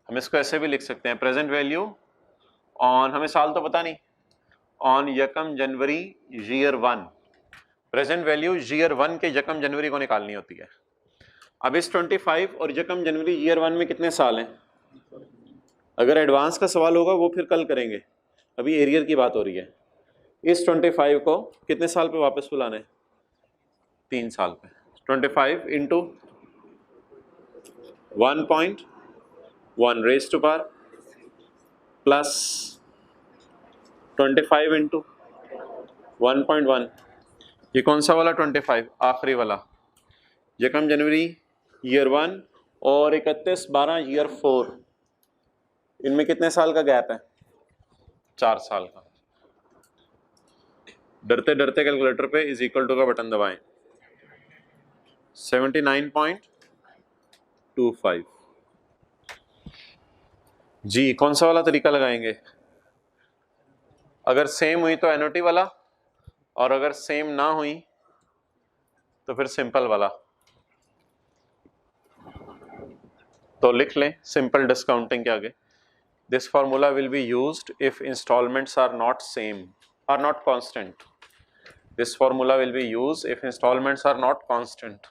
हम इसको ऐसे भी लिख सकते हैं, प्रेजेंट वैल्यू ऑन, हमें साल तो पता नहीं, ऑन यकम January year 1। Present value year 1 के यकम जनवरी को निकालनी होती है। अब इस 25 और यकम जनवरी ईयर 1 में कितने साल हैं, अगर एडवांस का सवाल होगा वो फिर कल करेंगे, अभी एरियर की बात हो रही है। इस 25 को कितने साल पे वापस बुलाना है, 3 साल पे। 25 into 1.1 raise to power plus 25 into 1.1, ये कौन सा वाला 25, आखिरी वाला, यकम जनवरी ईयर 1 और 31/12 ईयर 4, इनमें कितने साल का गैप है, 4 साल का। डरते डरते कैलकुलेटर पे इज इक्वल टू का बटन दबाएं, 79.25। जी कौन सा वाला तरीका लगाएंगे, अगर सेम हुई तो एनओटी वाला, और अगर सेम ना हुई तो फिर सिंपल वाला। तो लिख लें सिंपल डिस्काउंटिंग के आगे, this formula will be used if installments are not same, are not constant. This formula will be used if installments are not constant.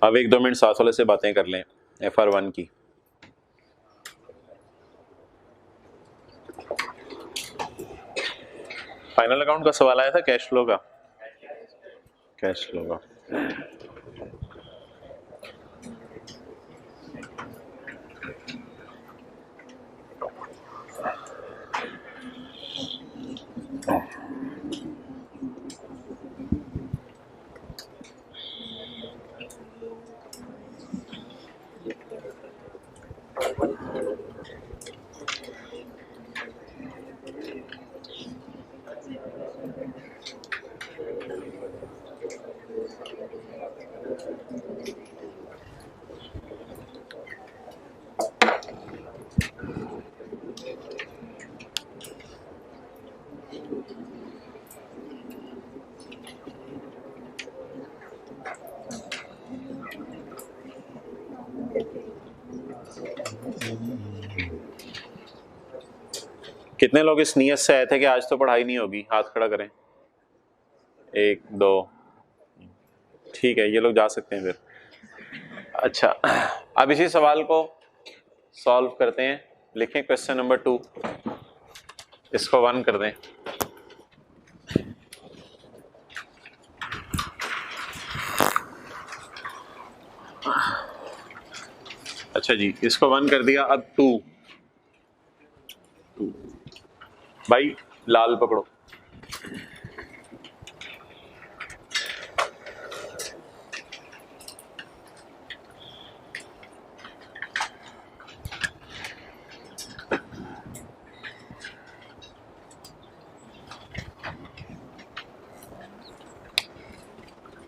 अब 1-2 मिनट साथ वाले से बातें कर लें FR1 की। फाइनल अकाउंट का सवाल आया था, कैश फ्लो का, कैश फ्लो का। कितने लोग इस नीयत से आए थे कि आज तो पढ़ाई नहीं होगी? हाथ खड़ा करें। 1 2, ठीक है, ये लोग जा सकते हैं फिर। अच्छा, अब इसी सवाल को सॉल्व करते हैं। लिखें क्वेश्चन नंबर 2, इसको 1 कर दें। अच्छा जी, इसको 1 कर दिया। अब 2 भाई लाल पकड़ो।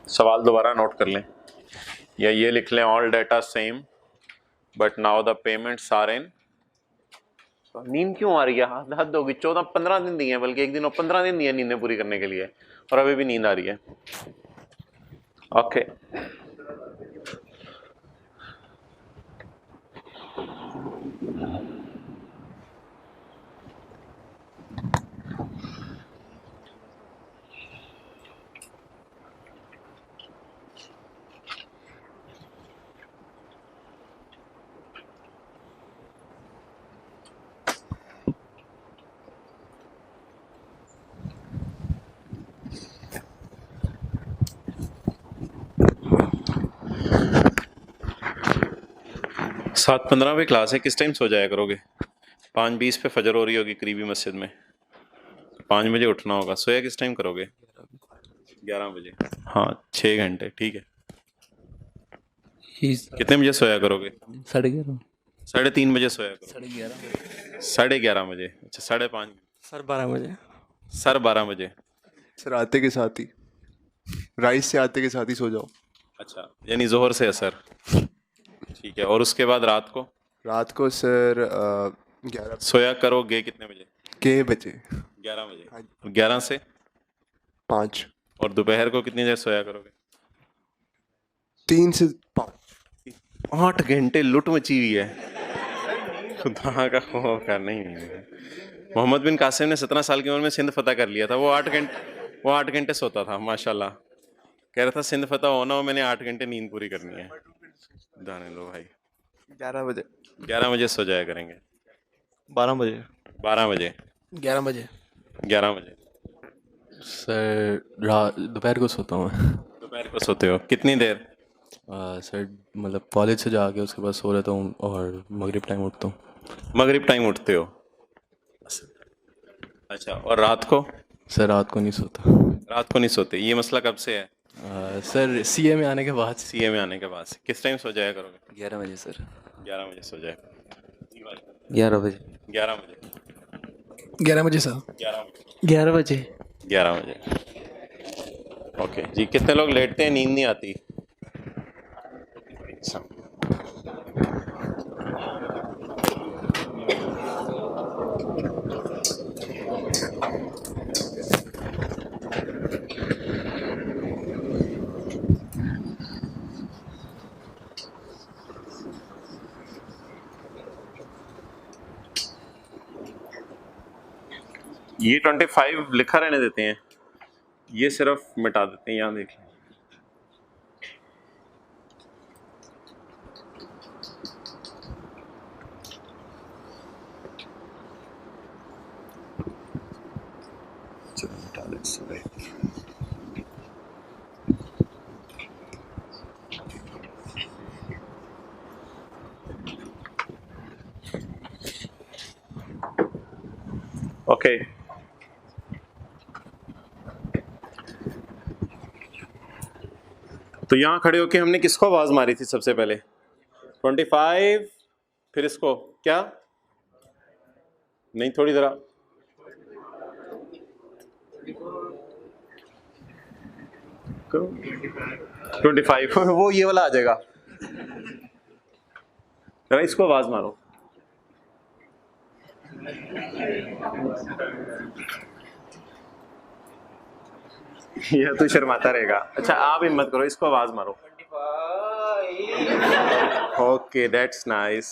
सवाल दोबारा नोट कर लें या ये लिख लें, all data same but now the payments are in. नींद क्यों आ रही है? हद होगी, 14-15 दिन दिए हैं, बल्कि एक दिन और 15 दिन दिए नींदें पूरी करने के लिए, और अभी भी नींद आ रही है। ओके, सात 15 पे क्लास है। किस टाइम सो जाया करोगे? 5:20 पे फजर हो रही होगी करीबी मस्जिद में, 5 बजे उठना होगा। सोया किस टाइम करोगे? 11 बजे। हाँ, 6 घंटे, ठीक है। कितने बजे सोया करोगे? 11:30। 3:30 बजे सोया करो। 11:30। 11:30 बजे। अच्छा, 5:30। सर 12 बजे। 12:30 बजे। सर आते के साथ ही, राइस से आते के साथ ही सो जाओ। अच्छा, यानी जोहर से असर, ठीक है। और उसके बाद रात को? रात को सर 11 सोया करोगे कितने बजे? के बजे। 11 बजे। हाँ। 11 से 5। और दोपहर को कितनी देर सोया करोगे? 3 से 5। 8 घंटे लुट मची हुई है। खुदा का खौफ कर नहीं। मोहम्मद बिन कासिम ने 17 साल की उम्र में सिंध फतह कर लिया था। वो 8 घंटे सोता था, माशाल्लाह। कह रहा था सिंध फतह होना हो, मैंने 8 घंटे नींद पूरी करनी है। जाने लो भाई। 11 बजे। 11 बजे सो जाया करेंगे। 12 बजे। 12 बजे। 11 बजे। 11 बजे। सर दोपहर को सोता हूँ मैं। दोपहर को सोते हो कितनी देर? सर मतलब कॉलेज से जाके उसके बाद सो लेता हूँ और मगरिब टाइम उठता हूँ। मगरिब टाइम उठते हो? अच्छा, और रात को? सर रात को नहीं सोता। रात को नहीं सोते। ये मसला कब से है? सर सीए में आने के बाद। सीए में आने के बाद से। किस टाइम सो जाया करोगे? 11 बजे सर। 11 बजे सो जाए। 11 बजे। 11 बजे। 11 बजे सर। 11 बजे। 11 बजे। 11 बजे। ओके जी, कितने लोग लेटते हैं, नींद नहीं आती? अच्छा, ये 25 लिखा रहने देते हैं, ये सिर्फ मिटा देते हैं। यहाँ देख लें, चलो मिटा देते हैं। ओके, तो यहां खड़े होके हमने किसको आवाज मारी थी सबसे पहले? 25। फिर इसको क्या? नहीं, थोड़ी जरा 25। वो ये वाला आ जाएगा। जरा इसको आवाज मारो। ये तो शर्माता रहेगा। अच्छा, आप हिम्मत करो, इसको आवाज मारो। Okay, that's nice.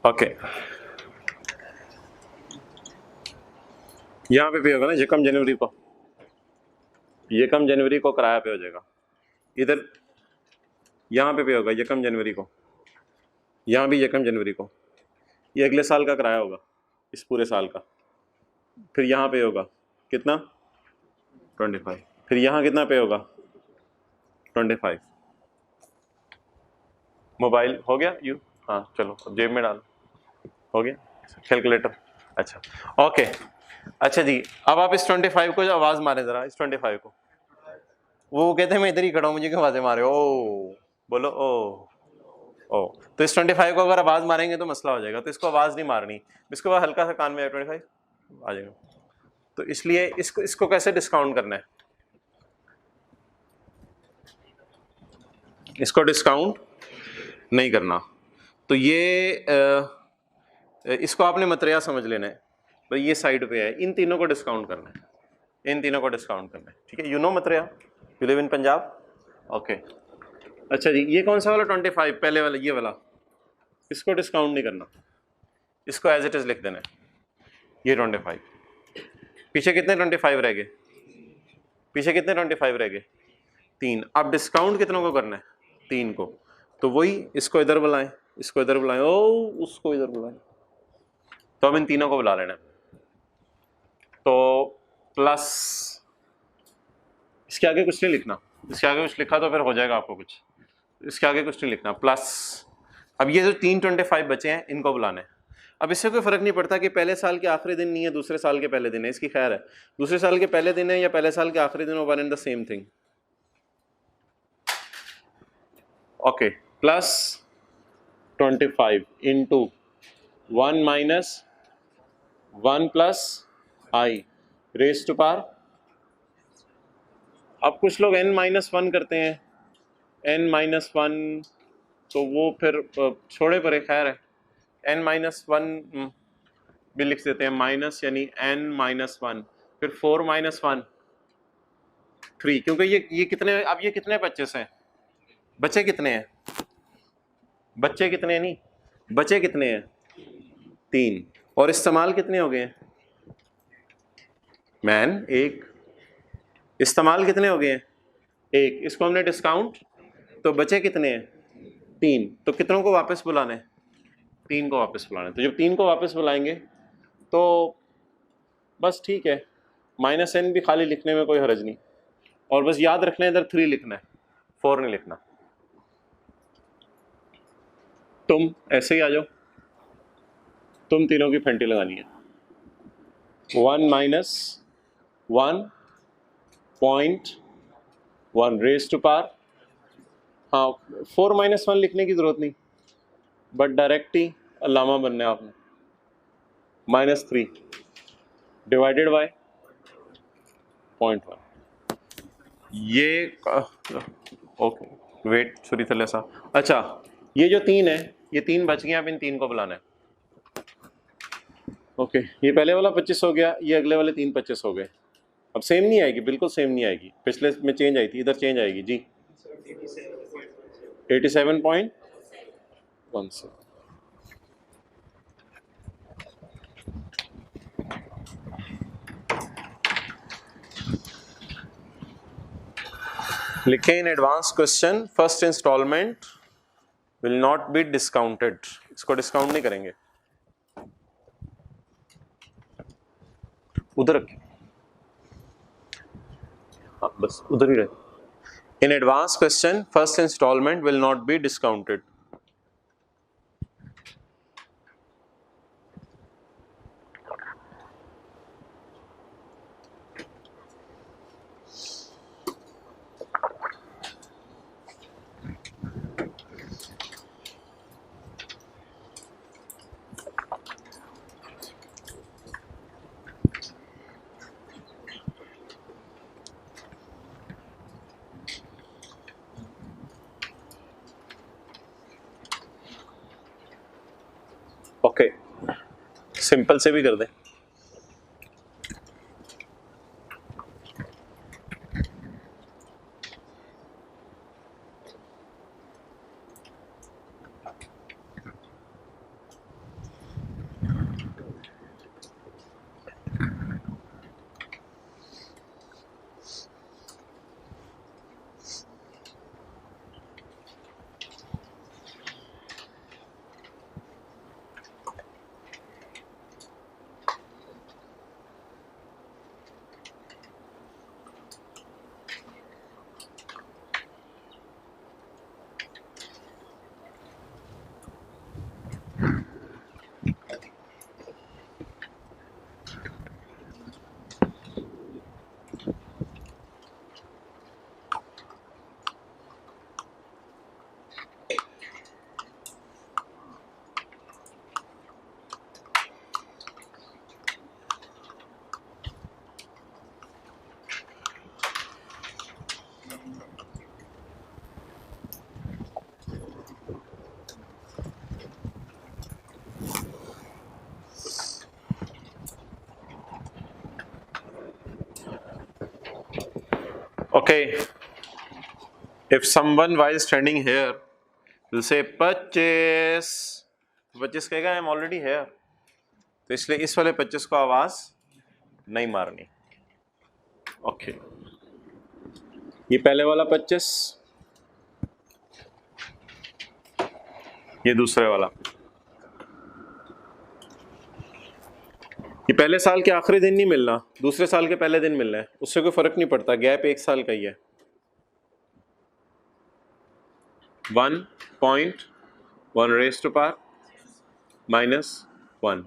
ओके, यहाँ पे होगा ना यकम जनवरी को, यकम जनवरी को किराया पे हो जाएगा। इधर यहाँ पे होगा यकम जनवरी को, यहाँ भी यकम जनवरी को। ये अगले साल का किराया होगा, इस पूरे साल का। फिर यहाँ पे होगा कितना 25, फिर यहाँ कितना पे होगा 25। मोबाइल हो गया यू, हाँ चलो जेब में डालो, हो गया कैलकुलेटर। अच्छा ओके, अच्छा जी, अब आप इस 25 को जो आवाज़ मारे ज़रा, इस 25 को, वो कहते हैं मैं इधर ही खड़ा हूँ, मुझे क्यों आवाज़ें मारे, ओ बोलो ओ। तो इस 25 को अगर आवाज़ मारेंगे तो मसला हो जाएगा, तो इसको आवाज़ नहीं मारनी, इसको बाद हल्का सा कान में 25 आ जाएगा। तो इसलिए इसको कैसे डिस्काउंट करना है, इसको डिस्काउंट नहीं करना। तो ये इसको आपने मतरिया समझ लेना है भाई, ये साइड पे है, इन तीनों को डिस्काउंट करना है, इन तीनों को डिस्काउंट करना है, ठीक है। यू नो मतरिया, you live in Punjab, okay. अच्छा जी, ये कौन सा वाला 25, पहले वाला, ये वाला, इसको डिस्काउंट नहीं करना, इसको एज इट इज लिख देना है, ये 25। पीछे कितने 25 रह गए, पीछे कितने 25 रह गए 3। अब डिस्काउंट कितनों को करना है 3 को, तो वही इसको इधर बुलाएं, इसको इधर बुलाएं, ओ उसको इधर बुलाएं, तो अब इन तीनों को बुला लेना है। तो प्लस, इसके आगे कुछ नहीं लिखना, इसके आगे कुछ लिखा तो फिर हो जाएगा आपको कुछ, इसके आगे कुछ नहीं लिखना, प्लस। अब ये जो 3 25 बचे हैं इनको बुलाना है। अब इससे कोई फर्क नहीं पड़ता कि पहले साल के आखिरी दिन नहीं है, दूसरे साल के पहले दिन है, इसकी खैर है, दूसरे साल के पहले दिन है या पहले साल के आखिरी दिन, one and the same thing. Okay, plus 25 into 1 minus 1 plus I raise to power. अब कुछ लोग n-1 करते हैं, n-1, तो वो फिर छोड़े परे, खैर है, n-1 भी लिख देते हैं, माइनस यानी n-1, फिर 4-1 3, क्योंकि ये कितने, अब ये कितने बच्चे हैं, बच्चे कितने हैं, बच्चे कितने नहीं, बच्चे कितने हैं 3, और इस्तेमाल कितने हो गए हैं मैन 1, इस्तेमाल कितने हो गए हैं 1, इसको हमने डिस्काउंट, तो बचे कितने हैं 3, तो कितनों को वापस बुलाना है 3 को वापस बुलाना है। तो जब 3 को वापस बुलाएंगे तो बस ठीक है, -n भी खाली लिखने में कोई हर्ज नहीं, और बस याद रखना है इधर 3 लिखना है, 4 नहीं लिखना। तुम ऐसे ही आ जाओ, तुम तीनों की फेंटी लगानी है, 1 माइनस 1.1 रेज टू पावर, हाँ 4-1 लिखने की जरूरत नहीं, बट डायरेक्ट ही अल्लामा बनना है आपने, -3 डिवाइडेड बाय 0.1। ये ओके वेट सॉरी थले सा, अच्छा ये जो 3 है, ये 3 बच गए, अब इन 3 को बुलाना है। ओके, ये पहले वाला 25 हो गया, ये अगले वाले 3 25 हो गए। अब सेम नहीं आएगी, बिल्कुल सेम नहीं आएगी, पिछले में चेंज आई थी, इधर चेंज आएगी जी 87.17। लिखें in advance question first installment will not be discounted, इसको डिस्काउंट नहीं करेंगे, उधर रखिए, हाँ बस उधर ही रहे। In advance question first installment will not be discounted. Okay, simple से भी कर दें, Okay, if someone while standing here will say 25, 25 कहेगा आई एम ऑलरेडी हेयर, तो इसलिए इस वाले 25 को आवाज नहीं मारनी। ओके, ये पहले वाला 25, ये दूसरे वाला। ये पहले साल के आखिरी दिन नहीं मिलना, दूसरे साल के पहले दिन मिलना है, उससे कोई फर्क नहीं पड़ता, गैप 1 साल का ही है। 1.1 raised to power -1,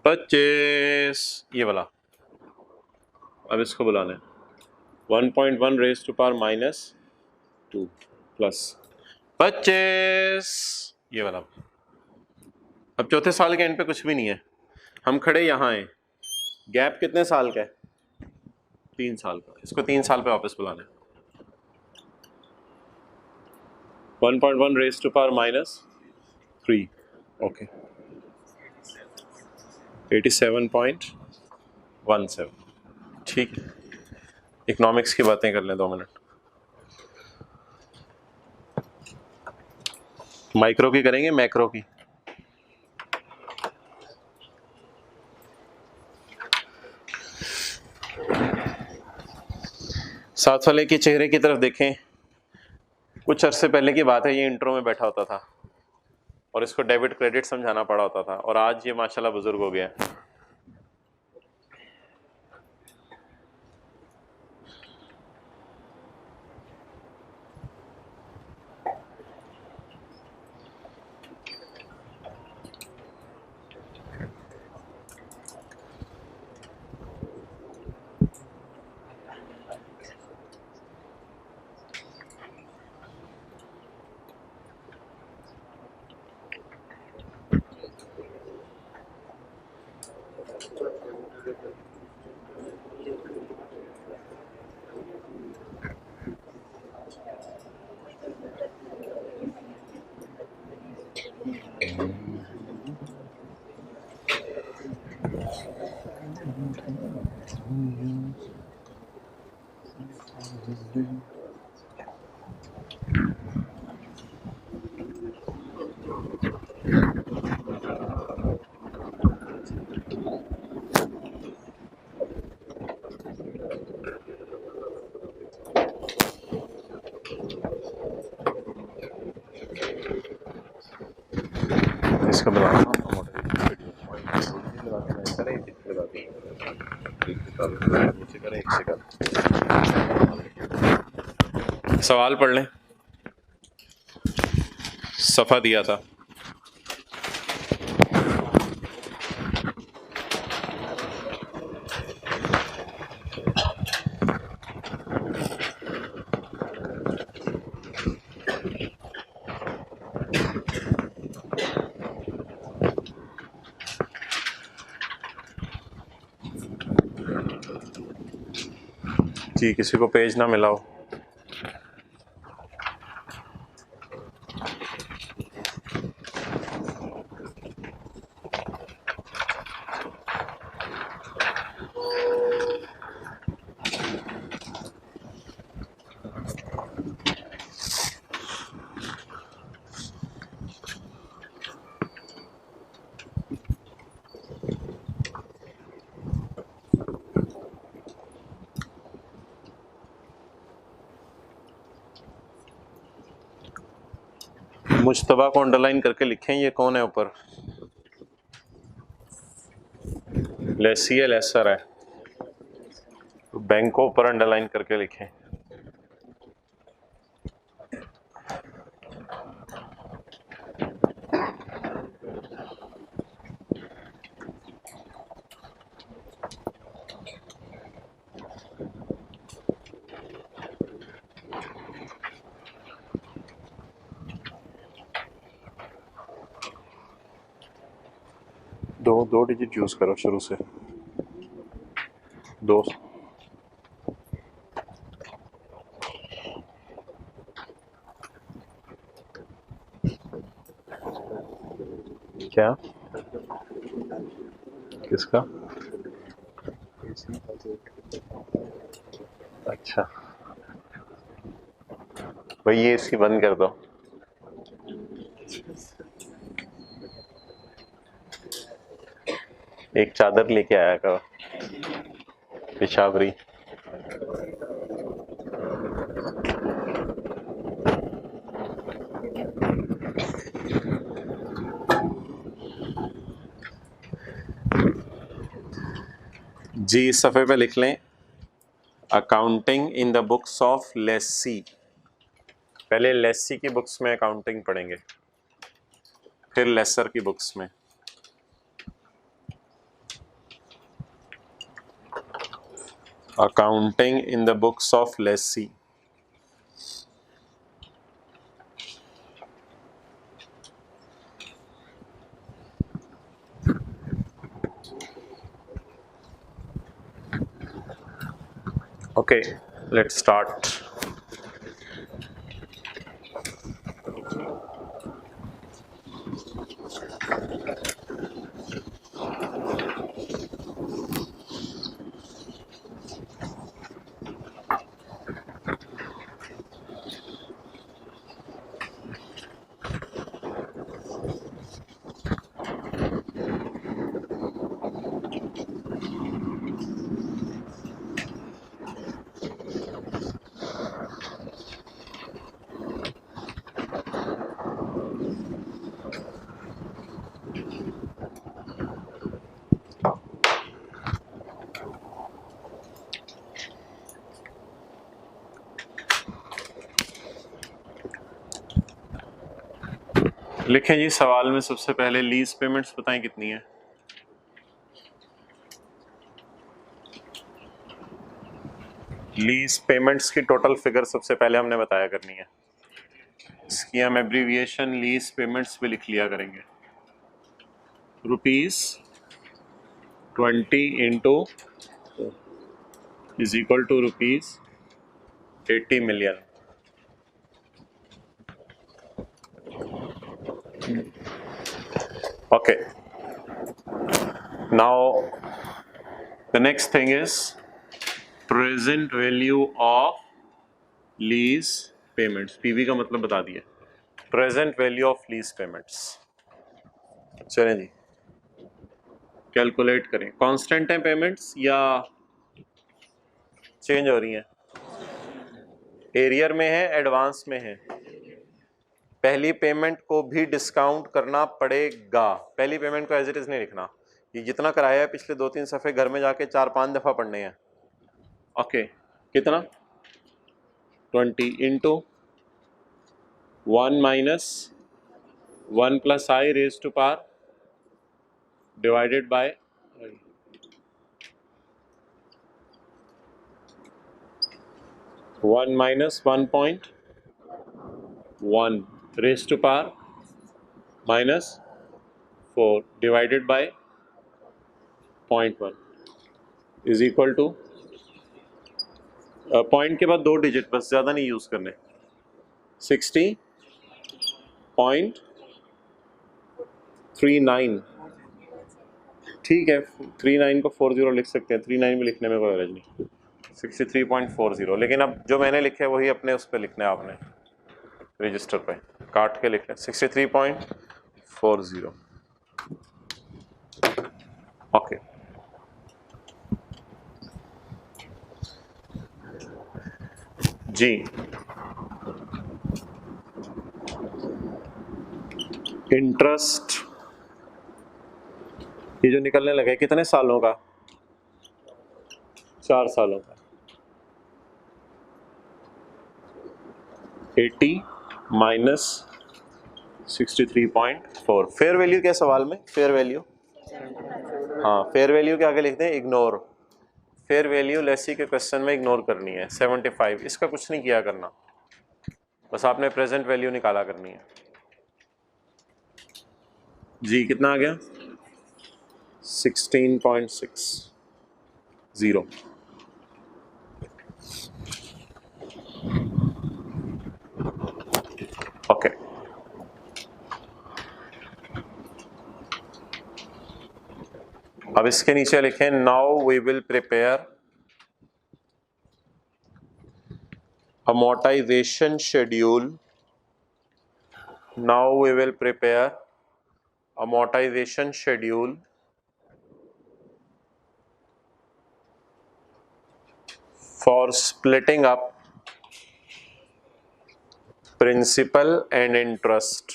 25, ये वाला। अब इसको बुलाना है 1.1 raised to power -2 प्लस 25, ये वाला। अब चौथे साल के एंड पे कुछ भी नहीं है, हम खड़े यहाँ हैं, गैप कितने साल का है? 3 साल का, इसको 3 साल पे वापस बुलाना है। 1.1 raised to power -3, ओके, 87.17, ठीक है। इकोनॉमिक्स की बातें कर लें 2 मिनट। माइक्रो की करेंगे, मैक्रो की? साथ वाले के चेहरे की तरफ देखें। कुछ अरसे पहले की बात है, ये इंट्रो में बैठा होता था और इसको डेबिट क्रेडिट समझाना पड़ा होता था, और आज ये माशाल्लाह बुजुर्ग हो गया है। इसका सवाल पढ़ लें, सफ़ा दिया था। जी, किसी को पेज ना मिला हो? मुश्तबा को अंडरलाइन करके लिखें, ये कौन है ऊपर? लेसिए लेसर है, बैंक को ऊपर अंडरलाइन करके लिखें। दो डिजिट यूज करो शुरू से, 2। क्या? किसका? अच्छा भाई ये इसकी बंद कर दो। एक चादर लेके आया करो पेशावरी। जी इस सफ़े पे लिख लें accounting in the books of Lesi. पहले लेसी की बुक्स में अकाउंटिंग पढ़ेंगे, फिर लेसर की बुक्स में। Accounting in the books of Lesi. Okay, let's start. लिखें जी सवाल में सबसे पहले लीज पेमेंट्स बताएं कितनी है। लीज पेमेंट्स की टोटल फिगर सबसे पहले हमने बताया करनी है। इसकी हम एब्रीविएशन लीज पेमेंट्स पे लिख लिया करेंगे। ₹20 into is equal to ₹80 million. Okay, now the next thing is present value of lease payments। PV का मतलब बता दिए, present value of lease payments। चलें जी कैलकुलेट करें। कांस्टेंट है पेमेंट्स या चेंज हो रही हैं? एरियर में है, एडवांस में है। पहली पेमेंट को भी डिस्काउंट करना पड़ेगा। पहली पेमेंट को एज इट इज नहीं लिखना। ये जितना कराया है पिछले 2-3 सफ़े घर में जाके 4-5 दफ़ा पढ़ने हैं। ओके कितना? 20 into 1 minus 1 plus I raise to power divided by 1 minus 1.1 raise to power -4 divided by 0.1 is equal to point के बाद 2 डिजिट बस, ज़्यादा नहीं यूज़ करने। 60.39 ठीक है। 39 को 40 लिख सकते हैं, 39 भी लिखने में कोई हर्ज नहीं। 63.40 लेकिन अब जो मैंने लिखे वही अपने उस पर लिखना है, आपने रजिस्टर पे काट के लिखना है 63.40। ओके जी इंटरेस्ट ये जो निकलने लगे कितने सालों का? 4 सालों का। 80 माइनस 63.4। फेयर वैल्यू क्या सवाल में? फेयर वैल्यू, हाँ फेयर वैल्यू के आगे लिखते हैं इग्नोर। फेयर वैल्यू लेसी के क्वेश्चन में इग्नोर करनी है। 75 इसका कुछ नहीं किया करना, बस आपने प्रेजेंट वैल्यू निकाला करनी है। जी कितना आ गया? 16.60। ओके अब इसके नीचे लिखें now we will prepare amortization schedule. Now we will prepare amortization schedule for splitting up principal and interest.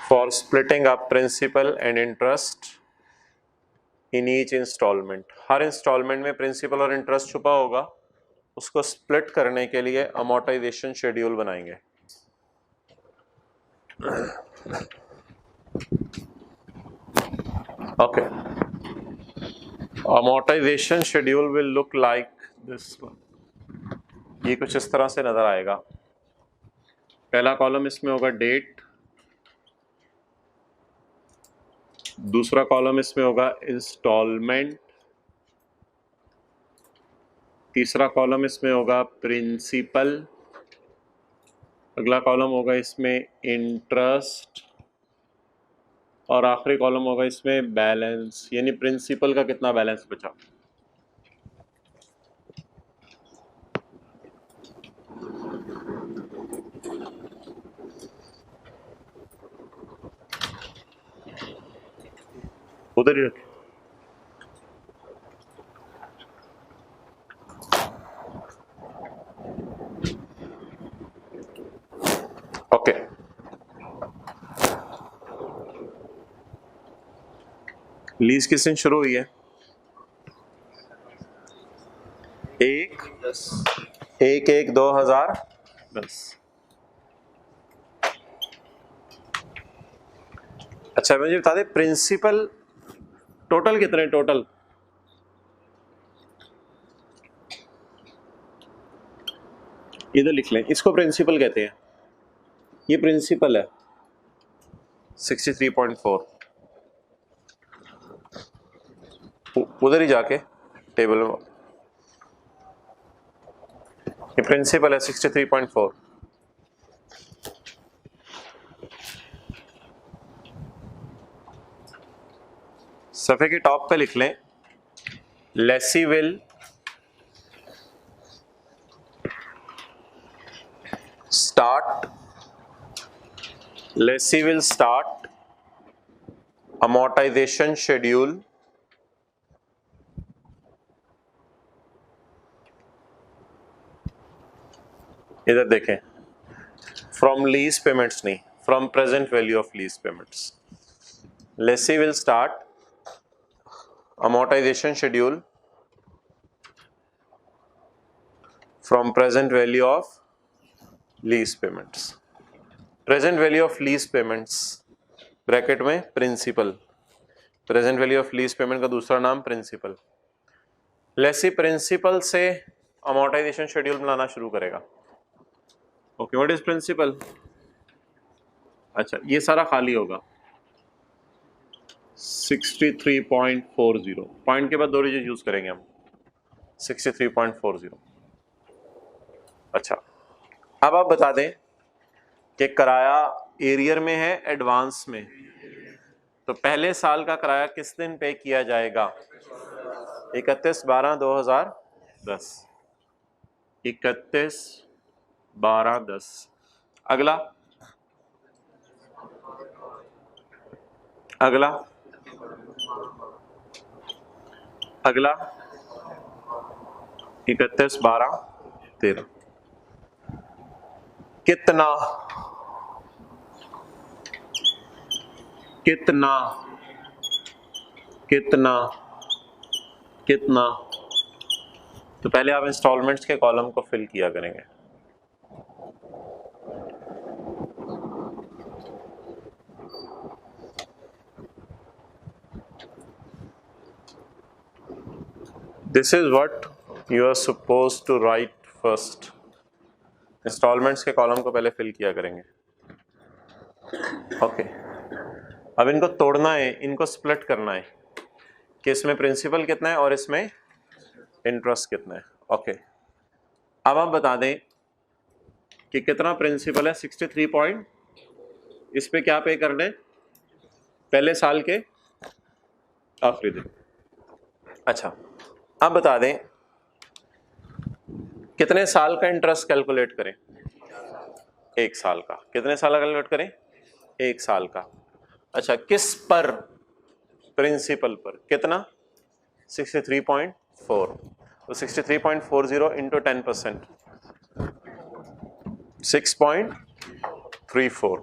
For splitting up principal and interest in each installment. हर इंस्टॉलमेंट में प्रिंसिपल और इंटरेस्ट छुपा होगा, उसको स्प्लिट करने के लिए amortization schedule बनाएंगे. Okay. Amortization schedule will look like this one. ये कुछ इस तरह से नजर आएगा. पहला कॉलम इसमें होगा डेट, दूसरा कॉलम इसमें होगा इंस्टॉलमेंट, तीसरा कॉलम इसमें होगा प्रिंसिपल, अगला कॉलम होगा इसमें इंटरेस्ट और आखिरी कॉलम होगा इसमें बैलेंस, यानी प्रिंसिपल का कितना बैलेंस बचा. उधर ही रखें. ओके. लीज किस दिन शुरू हुई है? 1/1/2010. अच्छा मुझे बता दे प्रिंसिपल टोटल कितने? टोटल इधर लिख लें, इसको प्रिंसिपल कहते हैं. ये प्रिंसिपल है 63.4. उधर ही जाके टेबल में ये प्रिंसिपल है 63.4. सफ़े के टॉप पे लिख लें lessee will start amortization schedule इधर देखें, फ्रॉम लीज पेमेंट्स नहीं, from present value of lease payments. Lessee will start amortization schedule from present value of lease payments. Present value of lease payments bracket में principal, present value of lease payment का दूसरा नाम principal. Lessee principal से amortisation schedule बनाना शुरू करेगा. Okay, what is principal? अच्छा, ये सारा खाली होगा 63.40. पॉइंट के बाद दो डिजिट यूज करेंगे हम 63.40. अच्छा, अब आप बता दें कि किराया एरियर में है एडवांस में, तो पहले साल का किराया किस दिन पे किया जाएगा? 31/12/2010. 31/12/10. अगला अगला अगला 31/12/13. कितना कितना कितना कितना? तो पहले आप इंस्टॉलमेंट्स के कॉलम को फिल किया करेंगे. This is what you are supposed to write first. Installments के कॉलम को पहले फिल किया करेंगे. ओके, अब इनको तोड़ना है, इनको स्प्लिट करना है कि इसमें प्रिंसिपल कितना है और इसमें इंटरेस्ट कितना है. ओके, अब आप बता दें कि कितना प्रिंसिपल है. 63 पॉइंट. इस पे क्या पे करना है? पहले साल के आखिरी दिन. अच्छा, अब बता दें कितने साल का इंटरेस्ट कैलकुलेट करें? 1 साल का। कितने साल का कैलकुलेट करें? 1 साल का। अच्छा, किस पर? प्रिंसिपल पर। कितना? 63.4। तो 63.40 इंटू 10%, 6.34।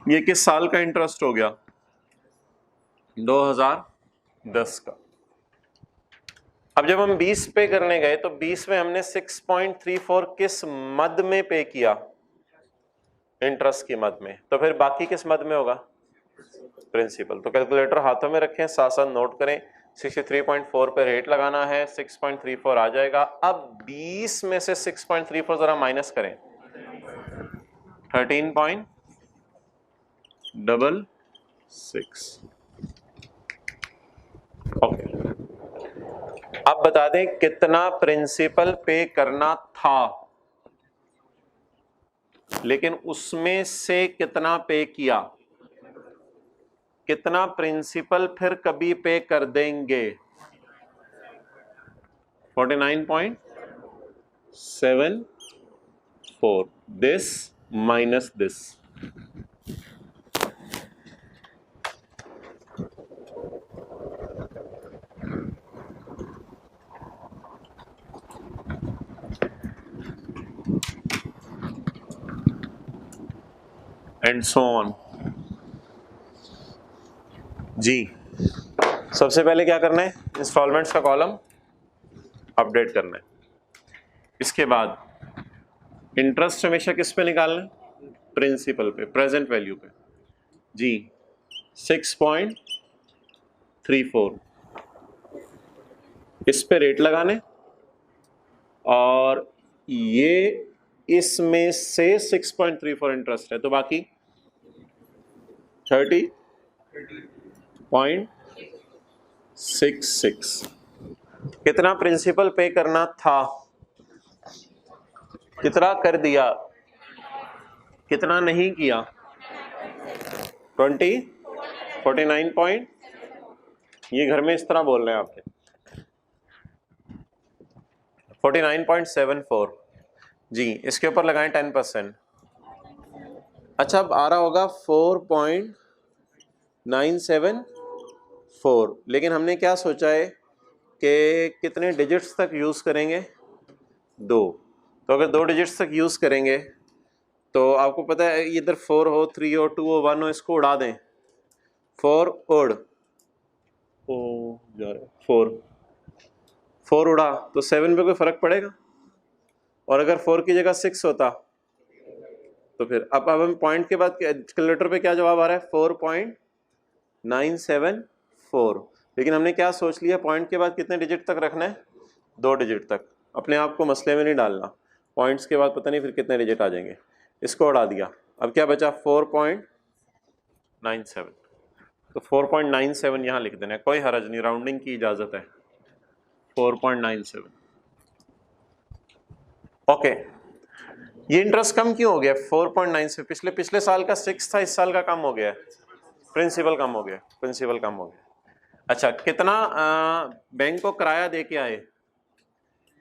ये किस साल का इंटरेस्ट हो गया? 2010 का। अब जब हम 20 पे करने गए तो 20 में हमने 6.34 किस मद में पे किया? इंटरेस्ट की मद में। तो फिर बाकी किस मद में होगा? प्रिंसिपल। तो कैलकुलेटर हाथों में रखें, साथ साथ नोट करें। 63.4 पे रेट लगाना है, 6.34 आ जाएगा। अब 20 में से 6.34 जरा माइनस करें, 13.66। ओके, अब बता दें कितना प्रिंसिपल पे करना था, लेकिन उसमें से कितना पे किया? कितना प्रिंसिपल फिर कभी पे कर देंगे? 49.74। This minus this. And so on. जी, सबसे पहले क्या करना है? इंस्टॉलमेंट्स का कॉलम अपडेट करना है। इसके बाद इंटरेस्ट हमेशा किस पे निकालना है? प्रिंसिपल पे, प्रेजेंट वैल्यू पे। जी, 6.34 इस पे रेट लगाने, और ये इसमें से 6.34 इंटरेस्ट है, तो बाकी 30.66। कितना प्रिंसिपल पे करना था? कितना कर दिया? कितना नहीं किया? 49 ये घर में इस तरह बोल रहे हैं आपके 49.74। जी, इसके ऊपर लगाएं 10%। अच्छा, अब आ रहा होगा 4.974, लेकिन हमने क्या सोचा है कि कितने डिजिट्स तक यूज करेंगे? 2। तो अगर 2 डिजिट्स तक यूज करेंगे तो आपको पता है इधर 4 हो, 3 हो, 2 हो, 1 हो, इसको उड़ा दें। 4 उड़, ओ जा रहा है 4 उड़ा तो 7 पे कोई फर्क पड़ेगा? और अगर 4 की जगह 6 होता तो फिर अब हम पॉइंट के बाद कैलकुलेटर पे क्या जवाब आ रहा है? 4.974। लेकिन हमने क्या सोच लिया, पॉइंट के बाद कितने डिजिट तक रखना है? 2 डिजिट तक। अपने आप को मसले में नहीं डालना, पॉइंट्स के बाद पता नहीं फिर कितने डिजिट आ जाएंगे। इसको उड़ा दिया, अब क्या बचा? 4.97। तो 4.97 यहाँ लिख देना है, कोई हरज नहीं, राउंडिंग की इजाजत है। 4.97। ओके, ये इंटरेस्ट कम क्यों हो गया? 4.97 पिछले साल का 6 था, इस साल का कम हो गया है। प्रिंसिपल कम हो गया, प्रिंसिपल कम हो गया। अच्छा, कितना बैंक को किराया दे के आए?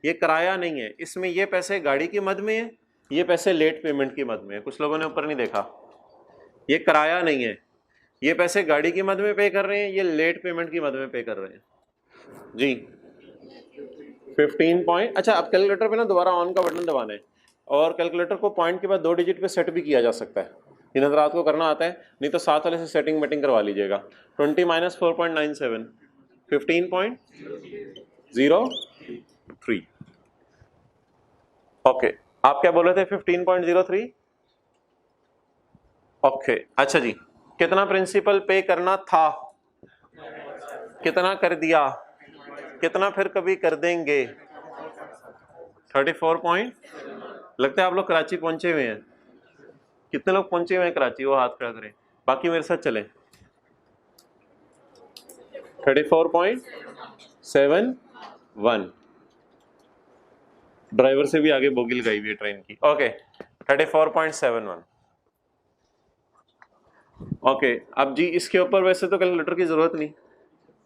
ये किराया नहीं है, इसमें ये पैसे गाड़ी की मद में है, ये पैसे लेट पेमेंट की मद में है। कुछ लोगों ने ऊपर नहीं देखा, ये किराया नहीं है, ये पैसे गाड़ी की मद में पे कर रहे हैं, ये लेट पेमेंट की मद में पे कर रहे हैं। जी 15 पॉइंट। अच्छा, अब कैलकुलेटर पे ना दोबारा ऑन का बटन दबाना है, और कैलकुलेटर को पॉइंट के बाद 2 डिजिट पे सेट भी किया जा सकता है। इन हजरात को करना आता है, नहीं तो साथ वाले से सेटिंग मेटिंग करवा लीजिएगा। 20 माइनस 4.97, 15.03। ओके, आप क्या बोल रहे थे? 15.03। ओके, अच्छा जी, कितना प्रिंसिपल पे करना था? कितना कर दिया? कितना फिर कभी कर देंगे? 34 पॉइंट। लगता है आप लोग कराची पहुंचे हुए हैं। कितने लोग पहुंचे हुए हैं कराची? वो हाथ खड़ा करें, बाकी मेरे साथ चलें। 34.71। ड्राइवर से भी आगे बोगी लगाई हुई है ट्रेन की। ओके, 34.71। ओके, अब जी इसके ऊपर वैसे तो कैलकुलेटर की जरूरत नहीं,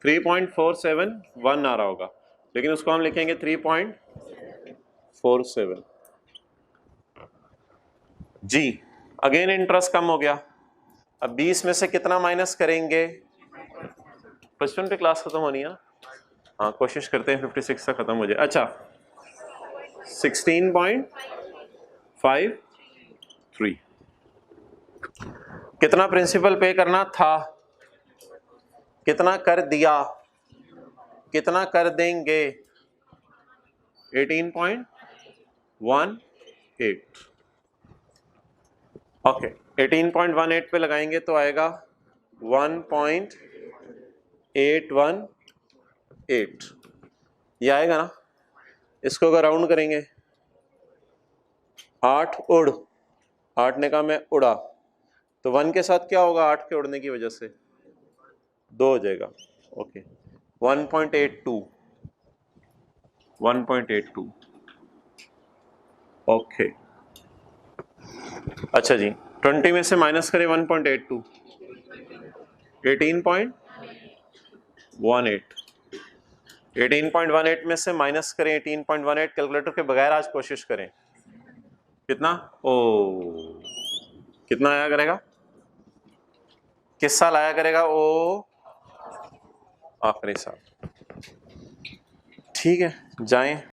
3.471 आ रहा होगा। लेकिन उसको हम लिखेंगे 3.47 जी। अगेन इंटरेस्ट कम हो गया। अब 20 में से कितना माइनस करेंगे? 55 पे क्लास खत्म होनी है ना? हाँ, कोशिश करते हैं 56 से खत्म हो जाए। अच्छा, 16.53 कितना प्रिंसिपल पे करना था, कितना कर दिया, कितना कर देंगे? 18.18 ओके। 18.18 पे लगाएंगे तो आएगा 1.818 ये आएगा ना। इसको अगर राउंड करेंगे 8 उड़, 8 ने कहा मैं उड़ा, तो 1 के साथ क्या होगा? 8 के उड़ने की वजह से 2 हो जाएगा। Okay, 1.82 okay. अच्छा जी, 20 में से माइनस करें 1.82, 18.18 18.18 में से माइनस करें 18.18। कैलकुलेटर के बगैर आज कोशिश करें। कितना? ओ, कितना आया करेगा? किस साल आया करेगा? ओ, आखिरी साल। ठीक है, जाएं।